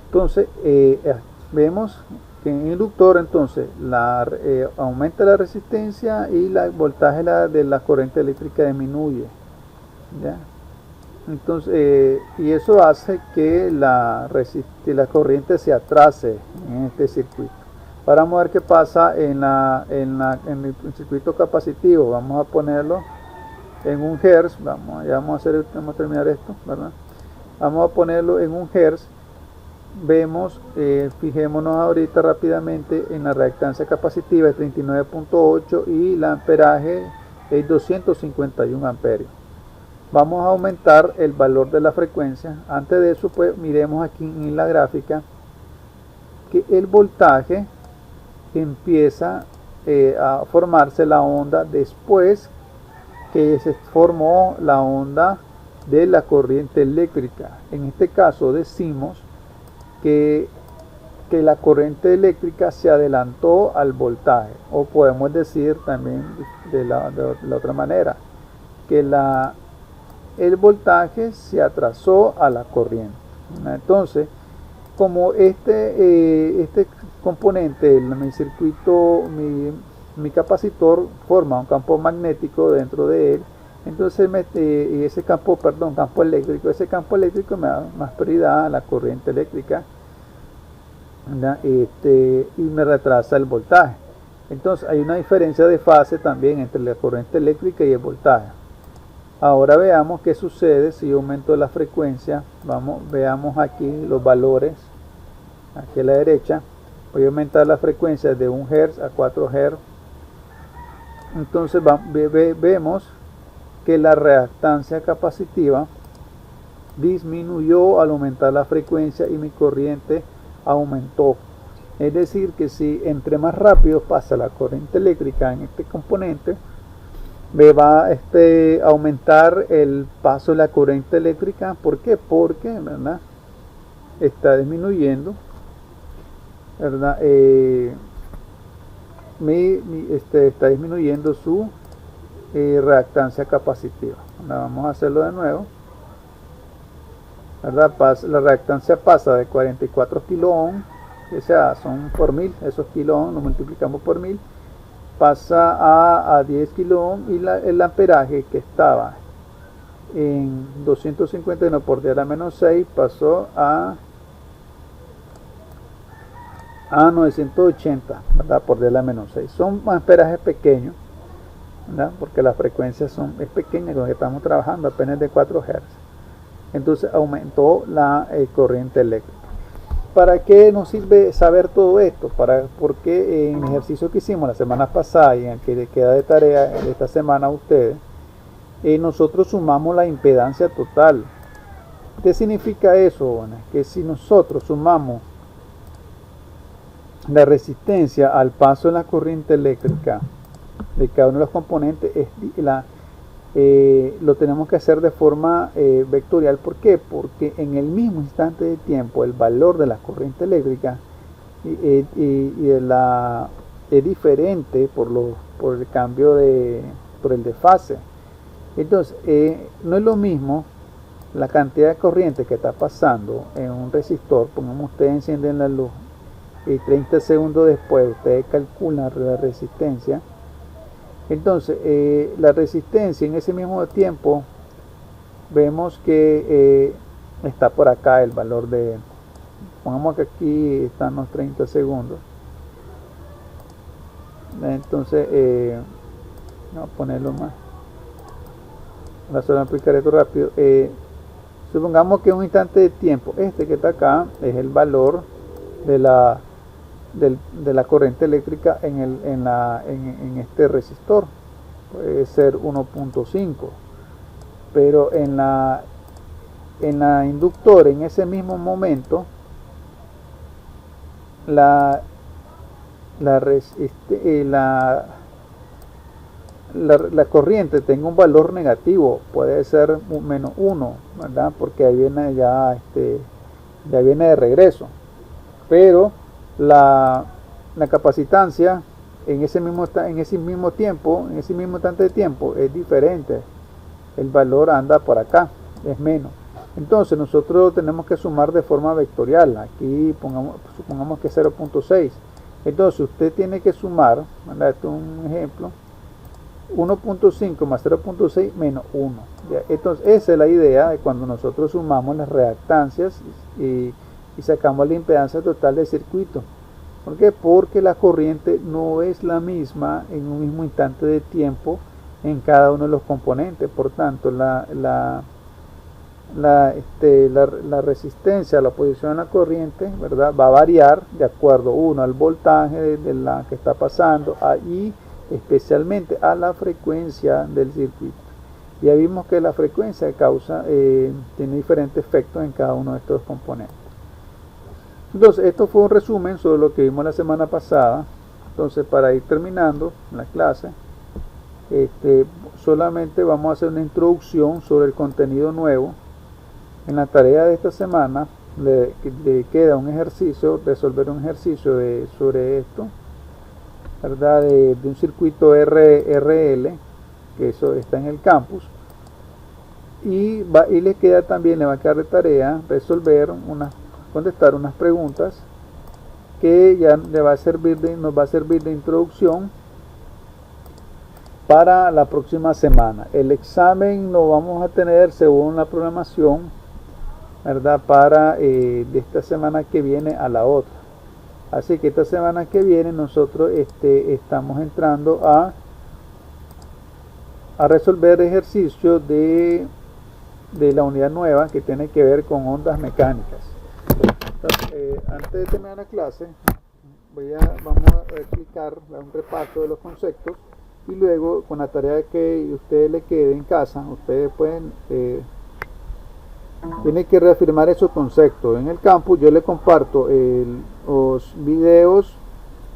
[SPEAKER 1] Entonces vemos que en el inductor entonces aumenta la resistencia y el voltaje de la corriente eléctrica disminuye, ¿ya? Entonces, y eso hace que la corriente se atrase en este circuito. Ahora vamos a ver qué pasa en el circuito capacitivo. Vamos a ponerlo en 1 Hz. Vamos a terminar esto, ¿verdad? Vamos a ponerlo en 1 Hz. Vemos, fijémonos ahorita rápidamente en la reactancia capacitiva, es 39.8 y el amperaje es 251 amperios. Vamos a aumentar el valor de la frecuencia. Antes de eso, pues miremos aquí en la gráfica que el voltaje empieza a formarse la onda después que se formó la onda de la corriente eléctrica. En este caso decimos que la corriente eléctrica se adelantó al voltaje, o podemos decir también de la otra manera, que el voltaje se atrasó a la corriente. Entonces, como este componente, mi circuito, mi capacitor forma un campo magnético dentro de él, entonces ese campo eléctrico, me da más prioridad a la corriente eléctrica, y me retrasa el voltaje. Entonces hay una diferencia de fase también entre la corriente eléctrica y el voltaje. Ahora veamos qué sucede si yo aumento la frecuencia. Veamos aquí los valores, aquí a la derecha. Voy a aumentar la frecuencia de 1 Hz a 4 Hz. Entonces vemos que la reactancia capacitiva disminuyó al aumentar la frecuencia y mi corriente aumentó. Es decir, que si entre más rápido pasa la corriente eléctrica en este componente, me va a aumentar el paso de la corriente eléctrica. ¿Por qué? Porque, ¿verdad?, está disminuyendo, ¿verdad? Está disminuyendo su reactancia capacitiva. Ahora vamos a hacerlo de nuevo, ¿verdad? La reactancia pasa de 44 kilo ohm, o sea, son por 1000, esos kilo ohm lo multiplicamos por 1000, pasa a 10 kilo ohm, y el amperaje que estaba en 251 por 10 a la menos 6 pasó a a 980, ¿verdad? Por D a la menos 6. Son amperajes pequeños, ¿verdad? Porque la frecuencia es pequeña, con la que estamos trabajando apenas de 4 Hz. Entonces aumentó la corriente eléctrica. ¿Para qué nos sirve saber todo esto? Porque en el ejercicio que hicimos la semana pasada y en el que le queda de tarea esta semana a ustedes, nosotros sumamos la impedancia total. ¿Qué significa eso? Bueno, que si nosotros sumamos la resistencia al paso de la corriente eléctrica de cada uno de los componentes, lo tenemos que hacer de forma vectorial. ¿Por qué? Porque en el mismo instante de tiempo el valor de la corriente eléctrica es diferente por el cambio por el desfase. Entonces no es lo mismo la cantidad de corriente que está pasando en un resistor. Pongamos, ustedes encienden la luz y 30 segundos después ustedes calculan la resistencia. Entonces la resistencia en ese mismo tiempo vemos que está por acá el valor pongamos que aquí están los 30 segundos. Entonces vamos a ponerlo más. Ahora solo aplicar esto rápido. Supongamos que un instante de tiempo, que está acá, es el valor de la corriente eléctrica en este resistor. Puede ser 1.5, pero en la inductor, en ese mismo momento, la corriente tenga un valor negativo, puede ser menos 1, ¿verdad? Porque ahí viene ya viene de regreso. Pero la capacitancia en ese mismo tiempo, en ese mismo instante de tiempo, es diferente. El valor anda por acá, es menos. Entonces nosotros tenemos que sumar de forma vectorial. Aquí supongamos que 0.6. Entonces usted tiene que sumar, ¿verdad? Esto es un ejemplo, 1.5 más 0.6 menos 1. ¿Ya? Entonces esa es la idea de cuando nosotros sumamos las reactancias y sacamos la impedancia total del circuito. ¿Por qué? Porque la corriente no es la misma en un mismo instante de tiempo en cada uno de los componentes. Por tanto, la resistencia a la oposición a la corriente, ¿verdad?, va a variar de acuerdo, uno, al voltaje de la que está pasando y especialmente a la frecuencia del circuito. Ya vimos que la frecuencia tiene diferentes efectos en cada uno de estos componentes. Entonces, esto fue un resumen sobre lo que vimos la semana pasada. Entonces, para ir terminando la clase, solamente vamos a hacer una introducción sobre el contenido nuevo. En la tarea de esta semana le queda un ejercicio, resolver un ejercicio sobre esto, ¿verdad? De un circuito RL, que eso está en el campus. Y le queda también, le va a quedar de tarea contestar unas preguntas que ya nos va a servir de introducción para la próxima semana. El examen lo vamos a tener según la programación, ¿verdad?, para de esta semana que viene a la otra. Así que esta semana que viene nosotros estamos entrando a resolver ejercicios de la unidad nueva que tiene que ver con ondas mecánicas. Entonces, antes de terminar la clase, vamos a explicar un repaso de los conceptos y luego, con la tarea que a ustedes les quede en casa, ustedes tienen que reafirmar esos conceptos. En el campus yo les comparto los videos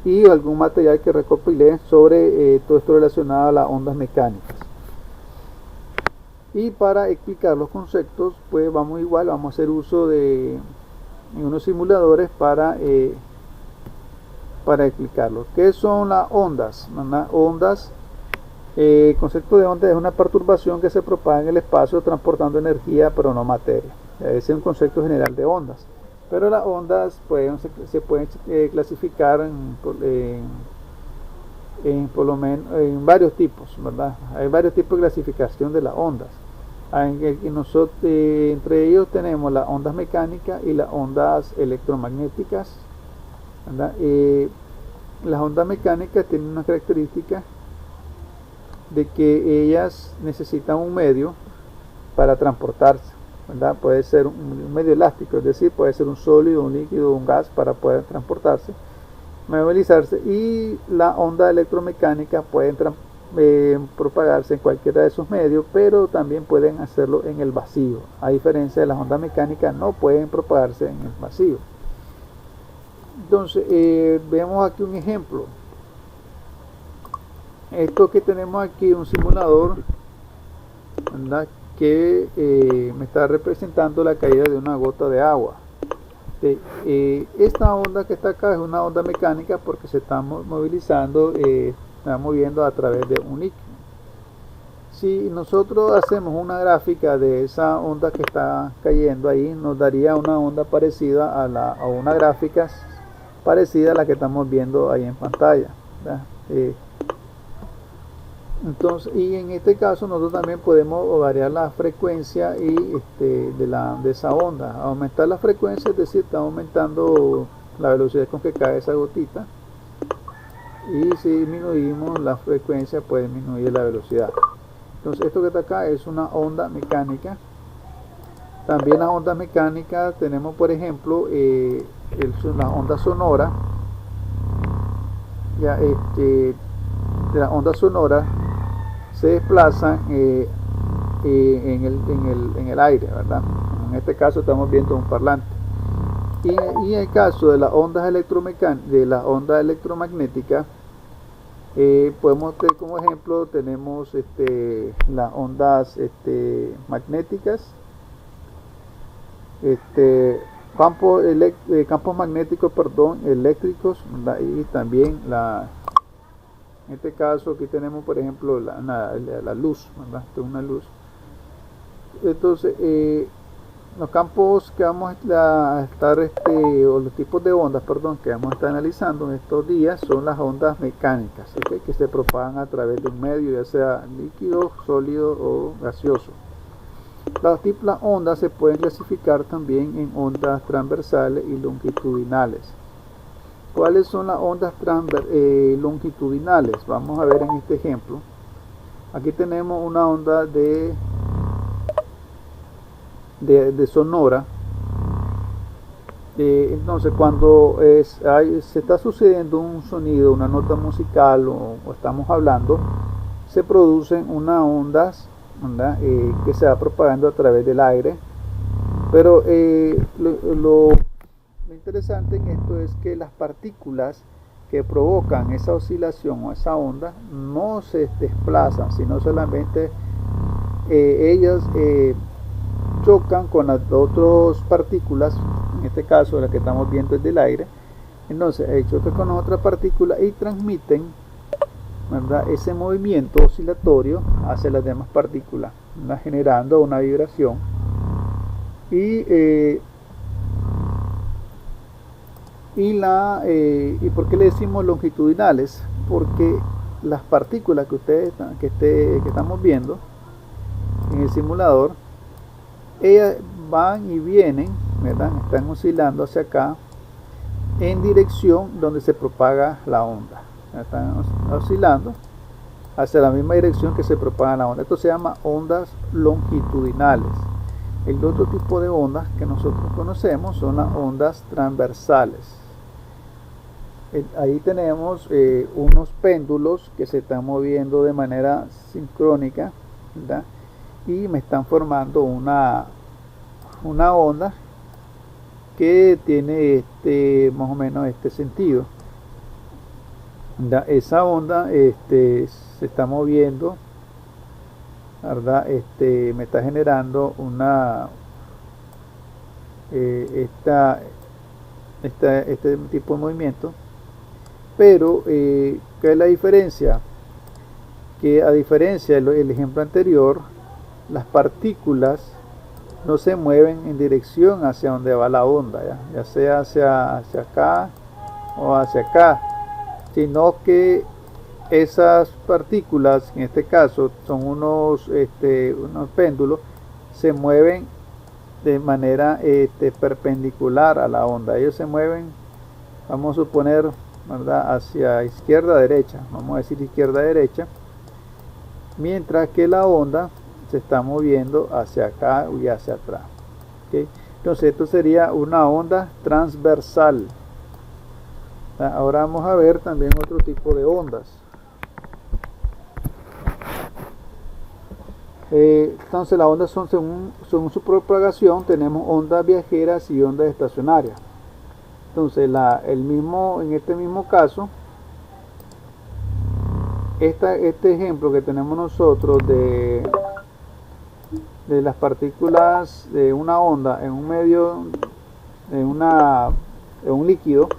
[SPEAKER 1] y algún material que recopilé sobre todo esto relacionado a las ondas mecánicas. Y para explicar los conceptos, pues vamos a hacer uso de unos simuladores para explicarlos. ¿Qué son las ondas? Ondas, el concepto de onda es una perturbación que se propaga en el espacio transportando energía pero no materia. Ese es un concepto general de ondas. Pero las ondas se pueden clasificar en varios tipos, ¿verdad? Hay varios tipos de clasificación de las ondas. Entre ellos tenemos las ondas mecánicas y las ondas electromagnéticas, ¿verdad? Las ondas mecánicas tienen una característica de que ellas necesitan un medio para transportarse, ¿verdad? Puede ser un medio elástico, es decir, puede ser un sólido, un líquido, un gas para poder transportarse, movilizarse, y la onda electromecánica pueden propagarse en cualquiera de esos medios, pero también pueden hacerlo en el vacío. A diferencia de las ondas mecánicas, no pueden propagarse en el vacío. Entonces, vemos aquí un ejemplo. Esto que tenemos aquí, un simulador, ¿verdad?, que me está representando la caída de una gota de agua. Esta onda que está acá es una onda mecánica porque se está movilizando, está moviendo a través de un líquido. Si nosotros hacemos una gráfica de esa onda que está cayendo ahí, nos daría una onda parecida a una gráfica parecida a la que estamos viendo ahí en pantalla, ¿verdad? Entonces, y en este caso nosotros también podemos variar la frecuencia de esa onda, aumentar la frecuencia, es decir, está aumentando la velocidad con que cae esa gotita, y si disminuimos la frecuencia puede disminuir la velocidad. Entonces esto que está acá es una onda mecánica. También las ondas mecánicas tenemos, por ejemplo, la onda sonora. Ya de la onda sonora se desplazan en el aire, ¿verdad? En este caso estamos viendo un parlante. Y en el caso de las ondas electromagnéticas, podemos tener como ejemplo, tenemos las ondas magnéticas, campos magnéticos, eléctricos, ¿verdad? Y también en este caso aquí tenemos, por ejemplo, la luz, ¿verdad? Esto es una luz. Entonces, los campos que vamos a estar, o los tipos de ondas, perdón, que vamos a estar analizando en estos días son las ondas mecánicas, ¿okay?, que se propagan a través de un medio, ya sea líquido, sólido o gaseoso. Las ondas se pueden clasificar también en ondas transversales y longitudinales. ¿Cuáles son las ondas longitudinales? Vamos a ver en este ejemplo. Aquí tenemos una onda de sonora. Entonces, cuando se está sucediendo un sonido, una nota musical o estamos hablando, se producen unas ondas, ¿verdad?, que se va propagando a través del aire. Pero lo interesante en esto es que las partículas que provocan esa oscilación o esa onda no se desplazan, sino solamente ellas chocan con las otras partículas, en este caso la que estamos viendo es del aire. Entonces chocan con otras partículas y transmiten, ¿verdad?, ese movimiento oscilatorio hacia las demás partículas, ¿verdad?, generando una vibración. ¿Y por qué le decimos longitudinales? Porque las partículas que estamos viendo en el simulador, ellas van y vienen, ¿verdad?, están oscilando hacia acá en dirección donde se propaga la onda. Están oscilando hacia la misma dirección que se propaga la onda. Esto se llama ondas longitudinales. El otro tipo de ondas que nosotros conocemos son las ondas transversales. Ahí tenemos unos péndulos que se están moviendo de manera sincrónica, ¿verdad?, y me están formando una onda que tiene más o menos este sentido. Esa onda se está moviendo, ¿verdad? Me está generando este tipo de movimiento. Pero ¿qué es la diferencia? Que a diferencia del ejemplo anterior, las partículas no se mueven en dirección hacia donde va la onda, ya sea hacia acá o hacia acá, sino que esas partículas, en este caso son unos péndulos, se mueven de manera perpendicular a la onda. Ellos se mueven vamos a suponer, ¿verdad?, hacia izquierda a derecha, vamos a decir izquierda a derecha, mientras que la onda se está moviendo hacia acá y hacia atrás. ¿Okay? Entonces esto sería una onda transversal. Ahora vamos a ver también otro tipo de ondas. Entonces las ondas son según su propagación. Tenemos ondas viajeras y ondas estacionarias. Entonces en este mismo caso, este ejemplo que tenemos nosotros de las partículas de una onda en un medio, en un líquido,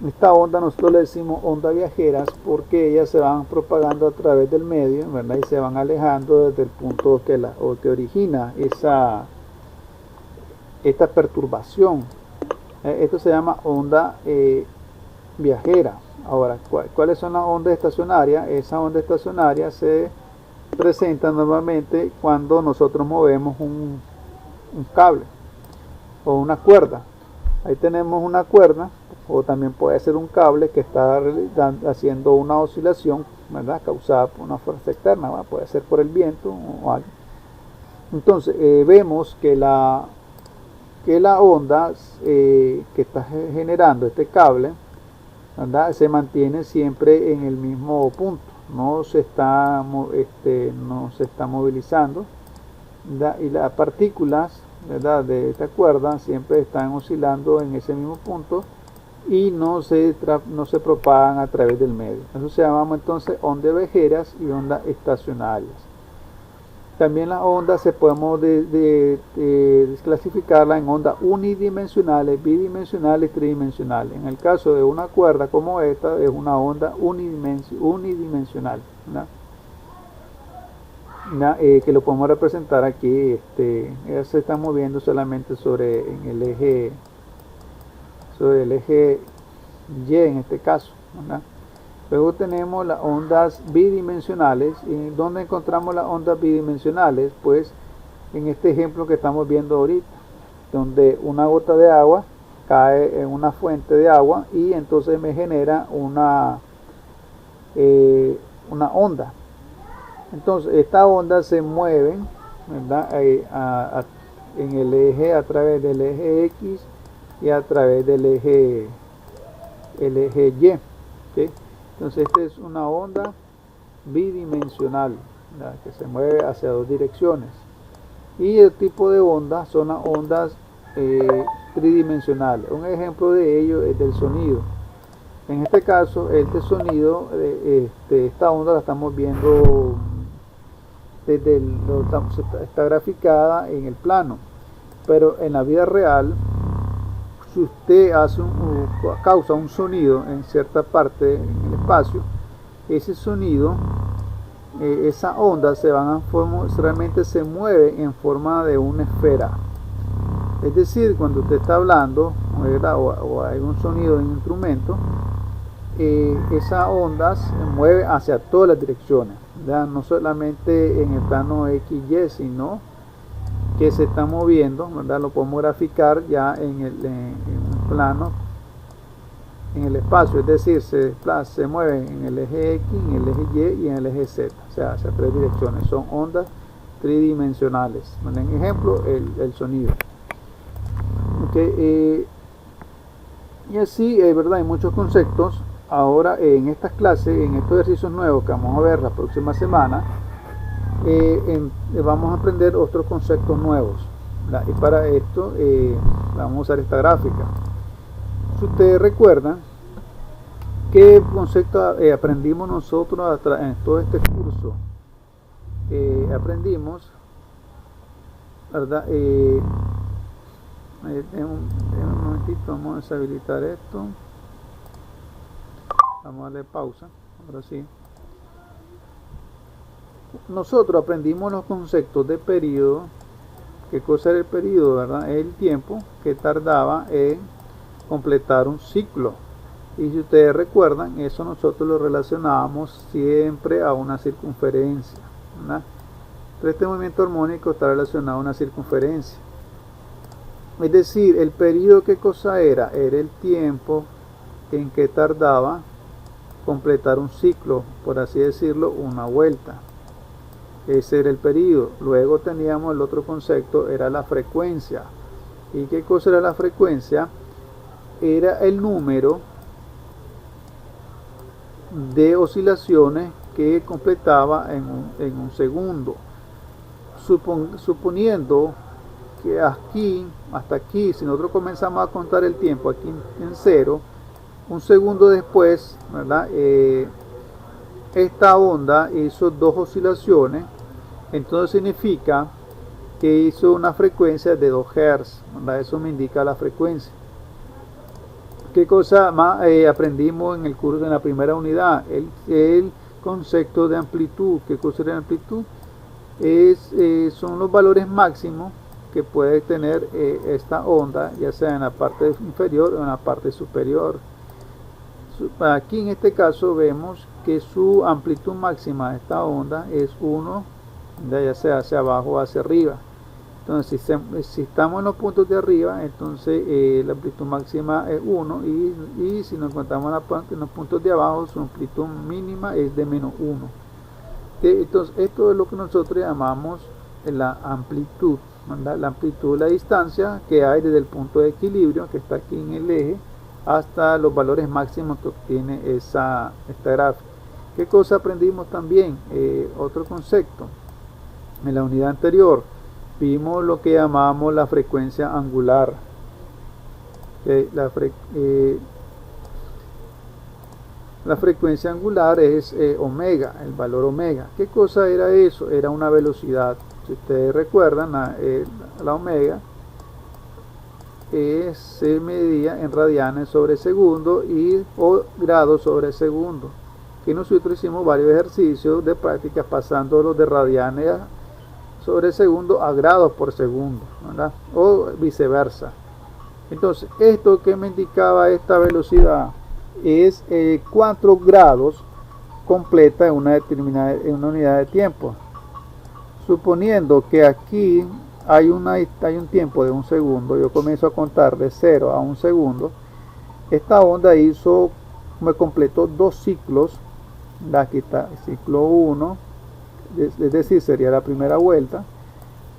[SPEAKER 1] esta onda nosotros le decimos ondas viajeras porque ellas se van propagando a través del medio, ¿verdad? Y se van alejando desde el punto que origina esta perturbación. Esto se llama onda viajera. Ahora, ¿cuáles son las ondas estacionarias? Esa onda estacionaria se presenta normalmente cuando nosotros movemos un cable o una cuerda. Ahí tenemos una cuerda, o también puede ser un cable que está haciendo una oscilación, ¿verdad?, causada por una fuerza externa, ¿verdad? Puede ser por el viento o algo. Entonces vemos que la onda que está generando este cable, ¿verdad?, se mantiene siempre en el mismo punto, no se está movilizando, ¿verdad? Y las partículas, ¿verdad?, de esta cuerda siempre están oscilando en ese mismo punto y no se propagan a través del medio. Eso se llama entonces ondas viajeras y ondas estacionarias. También las ondas podemos desclasificarlas en ondas unidimensionales, bidimensionales, tridimensionales. En el caso de una cuerda como esta, es una onda unidimensional, ¿verdad? Que lo podemos representar aquí. Ella se está moviendo solamente sobre el eje Y en este caso, ¿verdad? Luego tenemos las ondas bidimensionales. ¿Y dónde encontramos las ondas bidimensionales? Pues en este ejemplo que estamos viendo ahorita, donde una gota de agua cae en una fuente de agua y entonces me genera una onda. Entonces estas ondas se mueven, ¿verdad?, en el eje, a través del eje X y a través del eje Y. ¿Okay? Entonces esta es una onda bidimensional, ¿verdad?, que se mueve hacia dos direcciones. Y el tipo de ondas son las ondas tridimensionales. Un ejemplo de ello es del sonido. En este caso, este sonido, esta onda la estamos viendo está graficada en el plano, pero en la vida real, si usted causa un sonido en cierta parte en el espacio, ese sonido, esa onda realmente se mueve en forma de una esfera. Es decir, cuando usted está hablando, ¿verdad?, o hay un sonido en un instrumento, esa onda se mueve hacia todas las direcciones, ¿verdad?, no solamente en el plano XY, sino que se está moviendo, ¿verdad? Lo podemos graficar ya en un plano, en el espacio, es decir, se mueve en el eje X, en el eje Y y en el eje Z, o sea, hacia tres direcciones. Son ondas tridimensionales. En ejemplo, el sonido. Okay, y así, ¿verdad?, hay muchos conceptos. Ahora en estas clases, en estos ejercicios nuevos que vamos a ver la próxima semana, vamos a aprender otros conceptos nuevos, ¿verdad? Y para esto vamos a usar esta gráfica. Si ustedes recuerdan, ¿qué concepto aprendimos nosotros en todo este curso? Aprendimos, ¿verdad? En un momentito vamos a deshabilitar esto. Vamos a darle pausa. Ahora sí. Nosotros aprendimos los conceptos de periodo. ¿Qué cosa era el periodo, verdad? El tiempo que tardaba en completar un ciclo. Y si ustedes recuerdan, eso nosotros lo relacionábamos siempre a una circunferencia, ¿verdad? Entonces, este movimiento armónico está relacionado a una circunferencia. Es decir, el periodo, ¿qué cosa era? Era el tiempo en que tardaba completar un ciclo, por así decirlo, una vuelta. Ese era el periodo. Luego teníamos el otro concepto, era la frecuencia. ¿Y qué cosa era la frecuencia? Era el número de oscilaciones que completaba en un segundo. Suponiendo que aquí, hasta aquí, si nosotros comenzamos a contar el tiempo aquí en cero, un segundo después, ¿verdad? Esta onda hizo dos oscilaciones, entonces significa que hizo una frecuencia de 2 Hz, ¿verdad? Eso me indica la frecuencia. ¿Qué cosa más aprendimos en el curso, en la primera unidad? El concepto de amplitud. ¿Qué cosa es la amplitud? Son los valores máximos que puede tener esta onda, ya sea en la parte inferior o en la parte superior. Aquí en este caso vemos que su amplitud máxima de esta onda es 1, ya sea hacia abajo o hacia arriba. Entonces si estamos en los puntos de arriba, entonces la amplitud máxima es 1, y si nos encontramos en los puntos de abajo, su amplitud mínima es de menos 1. Entonces esto es lo que nosotros llamamos la amplitud, ¿verdad? La amplitud, la distancia que hay desde el punto de equilibrio, que está aquí en el eje, hasta los valores máximos que obtiene esta gráfica. ¿Qué cosa aprendimos también? Otro concepto. En la unidad anterior vimos lo que llamamos la frecuencia angular. La frecuencia angular es omega, el valor omega. ¿Qué cosa era eso? Era una velocidad. Si ustedes recuerdan, la omega se medía en radianes sobre segundo o grados sobre segundo. Que nosotros hicimos varios ejercicios de práctica pasándolos de radianes sobre segundo a grados por segundo, ¿verdad? O viceversa. Entonces, esto que me indicaba esta velocidad es 4 grados completa en una determinada unidad de tiempo. Suponiendo que aquí hay un tiempo de 1 segundo, yo comienzo a contar de 0 a 1 segundo. Esta onda me completó 2 ciclos. Aquí está el ciclo 1, es decir, sería la primera vuelta.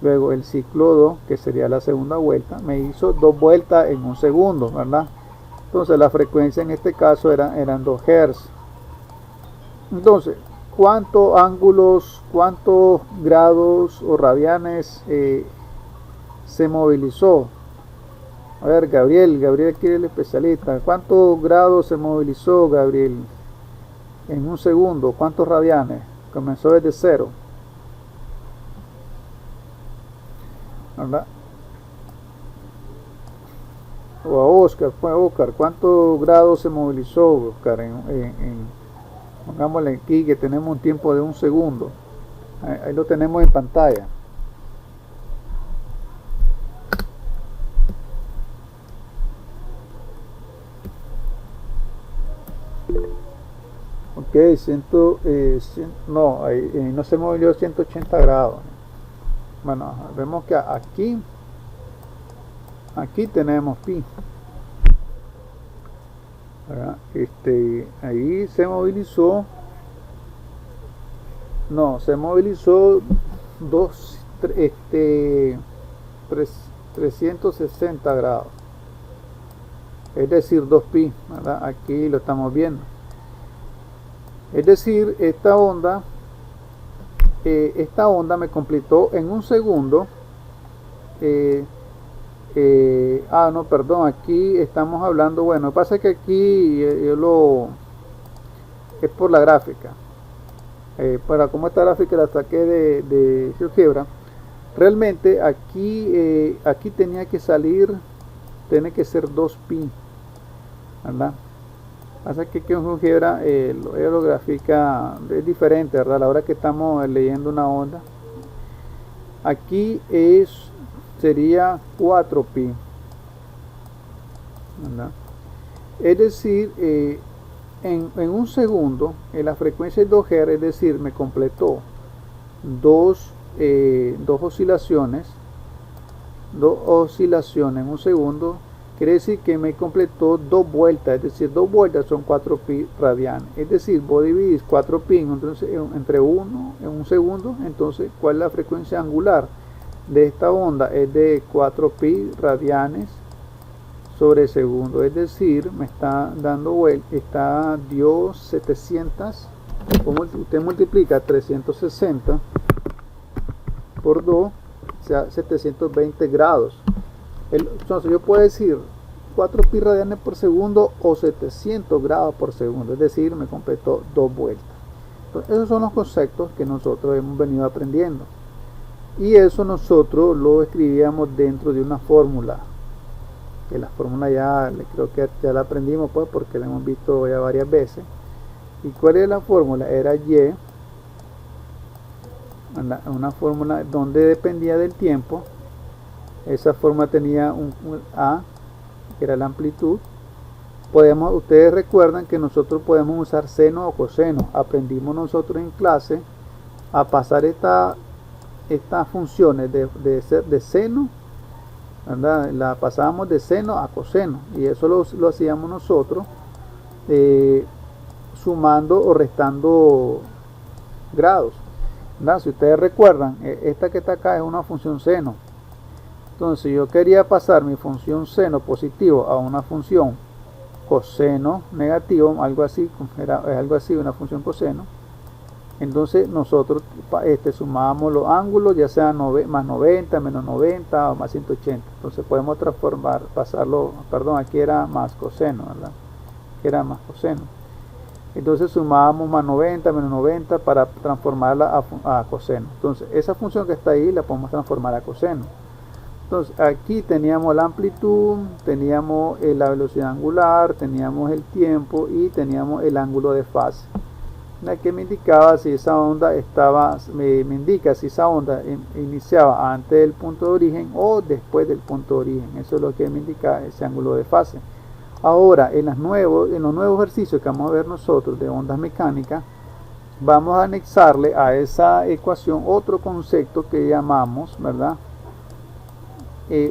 [SPEAKER 1] Luego el ciclo 2, que sería la segunda vuelta, me hizo 2 vueltas en 1 segundo, ¿verdad? Entonces la frecuencia en este caso eran 2 Hz. Entonces, ¿cuántos ángulos, cuántos grados o radianes se movilizó? A ver, Gabriel aquí es el especialista. ¿Cuántos grados se movilizó, Gabriel? En 1 segundo, ¿cuántos radianes? Comenzó desde 0, ¿verdad? O a Oscar, fue Oscar, ¿cuántos grados se movilizó, Oscar? Pongámosle aquí que tenemos un tiempo de 1 segundo. Ahí lo tenemos en pantalla. Ok, no se movió 180 grados. Bueno, vemos que aquí tenemos pi. Ahí se movilizó. No, se movilizó 360 grados. Es decir, 2pi, ¿verdad? Aquí lo estamos viendo. Es decir, esta onda me completó en 1 segundo. No, perdón, aquí estamos hablando, bueno, pasa que aquí es por la gráfica. Para como esta gráfica la saqué de GeoGebra, realmente aquí tenía que ser 2pi, ¿verdad? Pasa que en GeoGebra lo grafica, es diferente, ¿verdad? A la hora que estamos leyendo una onda, aquí sería 4pi, ¿verdad? Es decir, en 1 segundo, en la frecuencia de 2 Hz, es decir, me completó dos oscilaciones en 1 segundo, quiere decir que me completó 2 vueltas, es decir, 2 vueltas son 4 pi radianes. Es decir, vos dividís 4 pi entre 1 en un segundo, entonces ¿cuál es la frecuencia angular de esta onda? Es de 4 pi radianes sobre segundo, es decir, me está dando vuelta, dio 700, como usted multiplica 360 por 2, o sea, 720 grados. Entonces yo puedo decir 4 pi radianes por segundo o 700 grados por segundo, es decir, me completó 2 vueltas. Entonces, esos son los conceptos que nosotros hemos venido aprendiendo, y eso nosotros lo escribíamos dentro de una fórmula, que la fórmula ya creo que ya la aprendimos, pues, porque la hemos visto ya varias veces. ¿Y cuál es la fórmula? Era Y, una fórmula donde dependía del tiempo. Esa forma tenía un A, que era la amplitud. Ustedes recuerdan que nosotros podemos usar seno o coseno. Aprendimos nosotros en clase a pasar estas funciones de seno, ¿verdad? La pasábamos de seno a coseno, y eso lo hacíamos nosotros sumando o restando grados, ¿verdad? Si ustedes recuerdan, esta que está acá es una función seno. Entonces, si yo quería pasar mi función seno positivo a una función coseno negativo, algo así, una función coseno, entonces nosotros sumábamos los ángulos, ya sea más 90, menos 90 o más 180. Entonces podemos aquí era más coseno, ¿verdad? Que era más coseno. Entonces sumábamos más 90, menos 90 para transformarla a coseno. Entonces esa función que está ahí la podemos transformar a coseno. Entonces aquí teníamos la amplitud, teníamos la velocidad angular, teníamos el tiempo y teníamos el ángulo de fase, la que me indicaba si esa onda me indica si esa onda iniciaba antes del punto de origen o después del punto de origen. Eso es lo que me indica ese ángulo de fase. Ahora, en los nuevos ejercicios que vamos a ver nosotros de ondas mecánicas, vamos a anexarle a esa ecuación otro concepto que llamamos, ¿verdad?,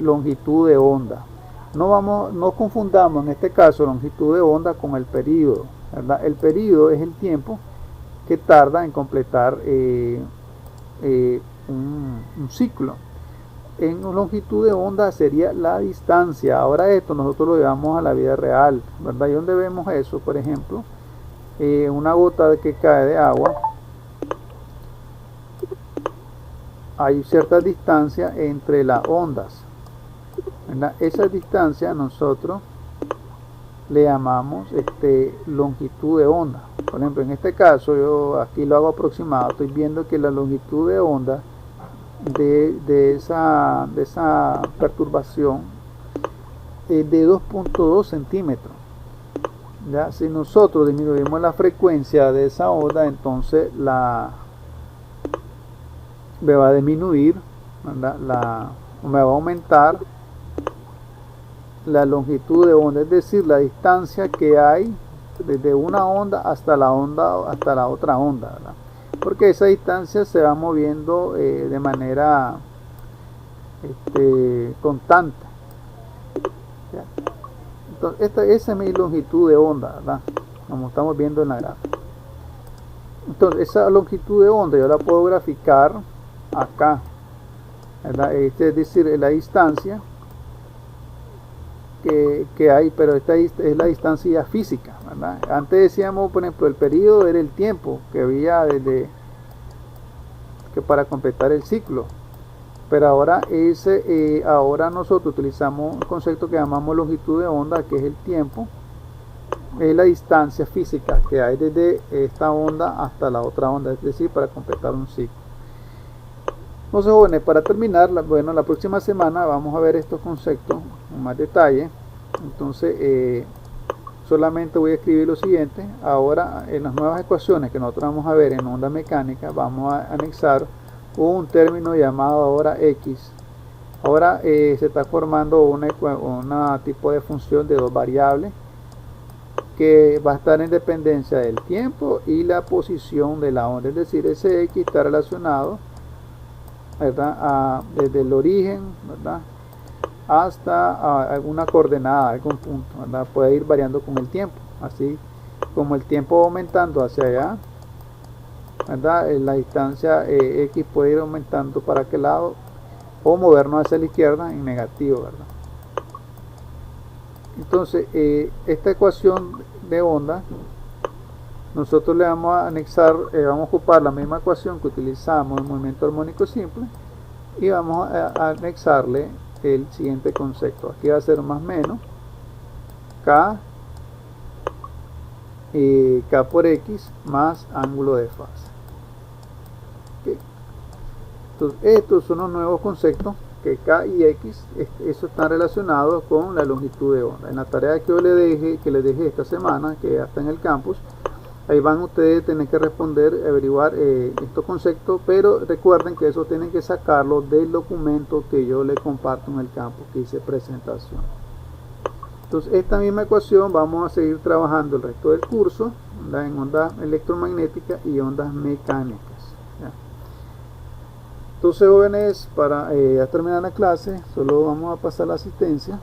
[SPEAKER 1] longitud de onda. No confundamos en este caso longitud de onda con el período, ¿verdad? El período es el tiempo que tarda en completar un ciclo. En longitud de onda sería la distancia. Ahora esto nosotros lo llevamos a la vida real, ¿verdad? ¿Y dónde vemos eso? Por ejemplo, una gota que cae de agua, hay cierta distancia entre las ondas, ¿verdad? Esa distancia nosotros le llamamos longitud de onda. Por ejemplo, en este caso yo aquí lo hago aproximado, estoy viendo que la longitud de onda de esa perturbación es de 2.2 centímetros. Ya, si nosotros disminuimos la frecuencia de esa onda, entonces me va a disminuir, ¿verdad? Me va a aumentar la longitud de onda, es decir, la distancia que hay desde una onda hasta la otra onda, ¿verdad? Porque esa distancia se va moviendo de manera constante. ¿Ya? Entonces esa es mi longitud de onda, ¿verdad?, como estamos viendo en la gráfica. Entonces esa longitud de onda yo la puedo graficar acá, ¿verdad? Es decir, la distancia que hay, pero esta es la distancia física, ¿verdad? Antes decíamos, por ejemplo, el periodo era el tiempo que había para completar el ciclo, pero ahora ahora nosotros utilizamos un concepto que llamamos longitud de onda, que es el tiempo, es la distancia física que hay desde esta onda hasta la otra onda, es decir, para completar un ciclo. Entonces, jóvenes, para terminar, la próxima semana vamos a ver estos conceptos con más detalle. Entonces, solamente voy a escribir lo siguiente. Ahora, en las nuevas ecuaciones que nosotros vamos a ver en onda mecánica, vamos a anexar un término llamado ahora X. Ahora se está formando una tipo de función de dos variables que va a estar en dependencia del tiempo y la posición de la onda. Es decir, ese X está relacionado, ¿verdad?, desde el origen, ¿verdad?, hasta alguna coordenada, algún punto, ¿verdad? Puede ir variando con el tiempo, así como el tiempo va aumentando hacia allá, ¿verdad? La distancia X puede ir aumentando para aquel lado o movernos hacia la izquierda en negativo, ¿verdad? Entonces esta ecuación de onda nosotros le vamos a anexar, vamos a ocupar la misma ecuación que utilizamos en movimiento armónico simple y vamos a anexarle el siguiente concepto. Aquí va a ser más menos K, K por X más ángulo de fase. ¿Okay? Entonces estos son los nuevos conceptos, que K y X, eso está relacionado con la longitud de onda. En la tarea que yo les dejé esta semana, que ya está en el campus, ahí van ustedes a tener que responder, averiguar estos conceptos, pero recuerden que eso tienen que sacarlo del documento que yo les comparto en el campus, que dice presentación. Entonces esta misma ecuación vamos a seguir trabajando el resto del curso, ¿verdad? En ondas electromagnéticas y ondas mecánicas, ¿ya? Entonces, jóvenes, para ya terminar la clase, solo vamos a pasar la asistencia.